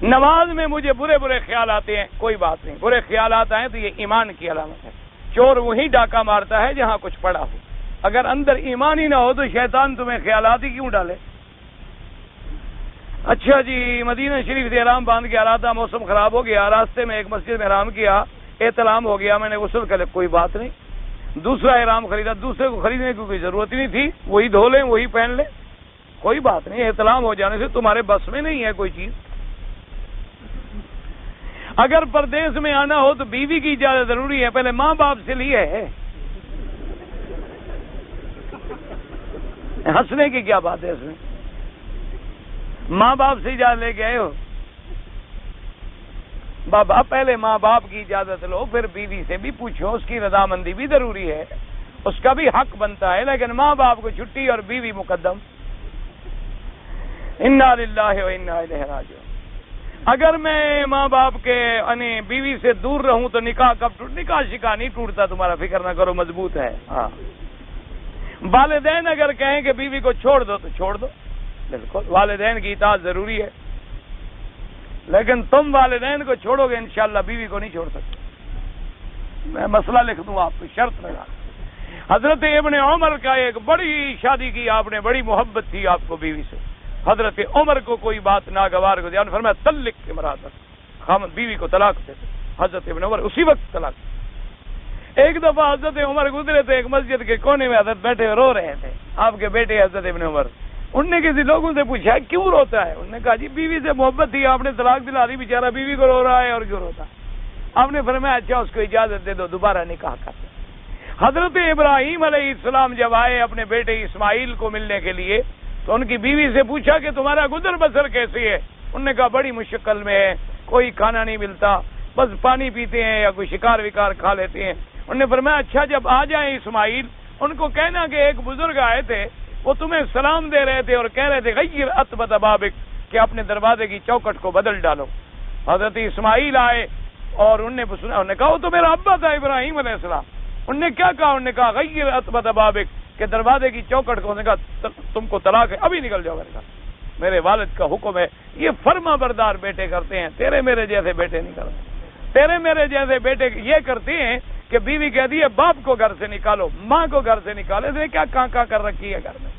نماز میں مجھے برے برے خیال آتے ہیں، کوئی بات نہیں، برے خیالات آئیں تو یہ ایمان کی علامت ہے۔ چور وہیں ڈاکہ مارتا ہے جہاں کچھ پڑا ہو، اگر اندر ایمان ہی نہ ہو تو شیطان تمہیں خیالات ہی کیوں ڈالے؟ اچھا جی، مدینہ شریف سے احرام باندھ کے آ رہا تھا، موسم خراب ہو گیا، راستے میں ایک مسجد میں احرام کیا، احتلام ہو گیا، میں نے غسل کر لیا، کوئی بات نہیں، دوسرا احرام خریدا، دوسرے کو خریدنے کی کوئی ضرورت ہی نہیں تھی، وہی دھو لیں وہی پہن لیں، کوئی بات نہیں، احتلام ہو جانے سے تمہارے بس میں نہیں ہے کوئی چیز۔ اگر پردیس میں آنا ہو تو بیوی کی اجازت ضروری ہے، پہلے ماں باپ سے لی ہے، ہنسنے کی کیا بات ہے اس میں؟ ماں باپ سے اجازت لے کے آئے ہو؟ بابا پہلے ماں باپ کی اجازت لو، پھر بیوی سے بھی پوچھو، اس کی رضامندی بھی ضروری ہے، اس کا بھی حق بنتا ہے، لیکن ماں باپ کو چھٹی اور بیوی مقدم۔ انا للہ و انا الیہ راجعون۔ اگر میں ماں باپ کے یعنی بیوی سے دور رہوں تو نکاح کب نکاح شکا نہیں ٹوٹتا، تمہارا فکر نہ کرو، مضبوط ہے۔ ہاں، والدین اگر کہیں کہ بیوی کو چھوڑ دو تو چھوڑ دو، بالکل والدین کی اطاعت ضروری ہے، لیکن تم والدین کو چھوڑو گے انشاءاللہ بیوی کو نہیں چھوڑ سکتے۔ میں مسئلہ لکھ دوں آپ کو، شرط لگا۔ حضرت ابن عمر کا ایک بڑی شادی کی آپ نے، بڑی محبت تھی آپ کو بیوی سے، حضرت عمر کو کوئی بات ناگوار کو دیا، فرمایا طلق امرأتک، خامد بیوی کو طلاق دے دے۔ حضرت ابن عمر اسی وقت طلاق دے۔ ایک دفعہ حضرت عمر گزرے تھے، ایک مسجد کے کونے میں حضرت بیٹھے رو رہے تھے، آپ کے بیٹے حضرت ابن عمر۔ انہوں نے کسی لوگوں سے پوچھا کیوں روتا ہے؟ انہوں نے کہا جی بیوی سے محبت تھی، آپ نے طلاق دلا دی، بیچارہ بیوی کو رو رہا ہے اور کیوں روتا ہے؟ آپ نے فرمایا اچھا اس کو اجازت دے دو، دوبارہ نکاح کر دو۔ حضرت ابراہیم علیہ السلام جب آئے اپنے بیٹے اسماعیل کو ملنے کے لیے تو ان کی بیوی سے پوچھا کہ تمہارا گزر بسر کیسی ہے؟ انہوں نے کہا بڑی مشکل میں ہے، کوئی کھانا نہیں ملتا، بس پانی پیتے ہیں یا کوئی شکار وکار کھا لیتے ہیں۔ انہوں نے فرمایا اچھا جب آ جائیں اسماعیل، ان کو کہنا کہ ایک بزرگ آئے تھے، وہ تمہیں سلام دے رہے تھے اور کہہ رہے تھے غیر عتبۃ بابک، کہ اپنے دروازے کی چوکٹ کو بدل ڈالو۔ حضرت اسماعیل آئے اور انہوں نے کہا وہ تو میرا ابا تھا ابراہیم علیہ السلام۔ انہوں نے کیا کہا؟ انہوں نے کہا غیر عتبۃ بابک، کہ دروازے کی چوکٹ کو، انہوں نے کہا تم کو طلاق ہے، ابھی نکل جاؤ میرے گھر، میرے والد کا حکم ہے۔ یہ فرما بردار بیٹے کرتے ہیں، تیرے میرے جیسے بیٹے نہیں کرتے۔ تیرے میرے جیسے بیٹے یہ کرتے ہیں کہ بیوی کہتی ہے باپ کو گھر سے نکالو، ماں کو گھر سے نکالو، اس نے کیا کہاں کر رکھی ہے گھر میں،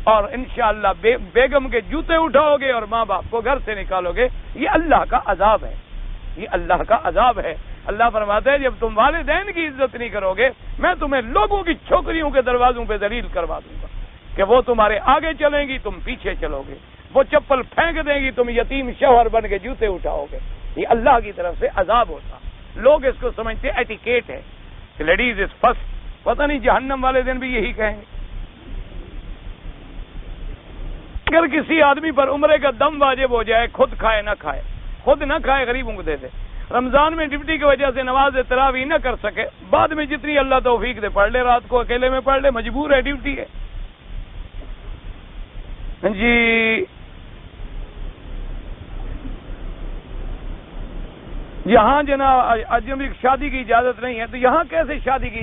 اور انشاءاللہ بیگم کے جوتے اٹھاؤ گے اور ماں باپ کو گھر سے نکالو گے۔ یہ اللہ کا عذاب ہے، یہ اللہ کا عذاب ہے۔ اللہ فرماتا ہے جب تم والدین کی عزت نہیں کرو گے، میں تمہیں لوگوں کی چھوکریوں کے دروازوں پہ ذلیل کروا دوں گا کہ وہ تمہارے آگے چلیں گی، تم پیچھے چلو گے، وہ چپل پھینک دیں گی، تم یتیم شوہر بن کے جوتے اٹھاؤ گے۔ یہ اللہ کی طرف سے عذاب ہوتا۔ لوگ اس کو سمجھتے ایٹیکیٹ ہے کہ لیڈیز از فرسٹ، پتہ نہیں جہنم والے دن بھی یہی کہیں گے۔ اگر کسی آدمی پر عمرے کا دم واجب ہو جائے، خود کھائے نہ کھائے، خود نہ کھائے غریبوں کو دے دے، رمضان میں ڈیوٹی کی وجہ سے نماز تراویح نہ کر سکے، بعد میں جتنی اللہ توفیق دے پڑھ لے، رات کو اکیلے میں پڑھ لے، مجبور ہے، ڈیوٹی ہے جی۔ یہاں جناب اجنبی شادی کی اجازت نہیں ہے تو یہاں کیسے شادی کی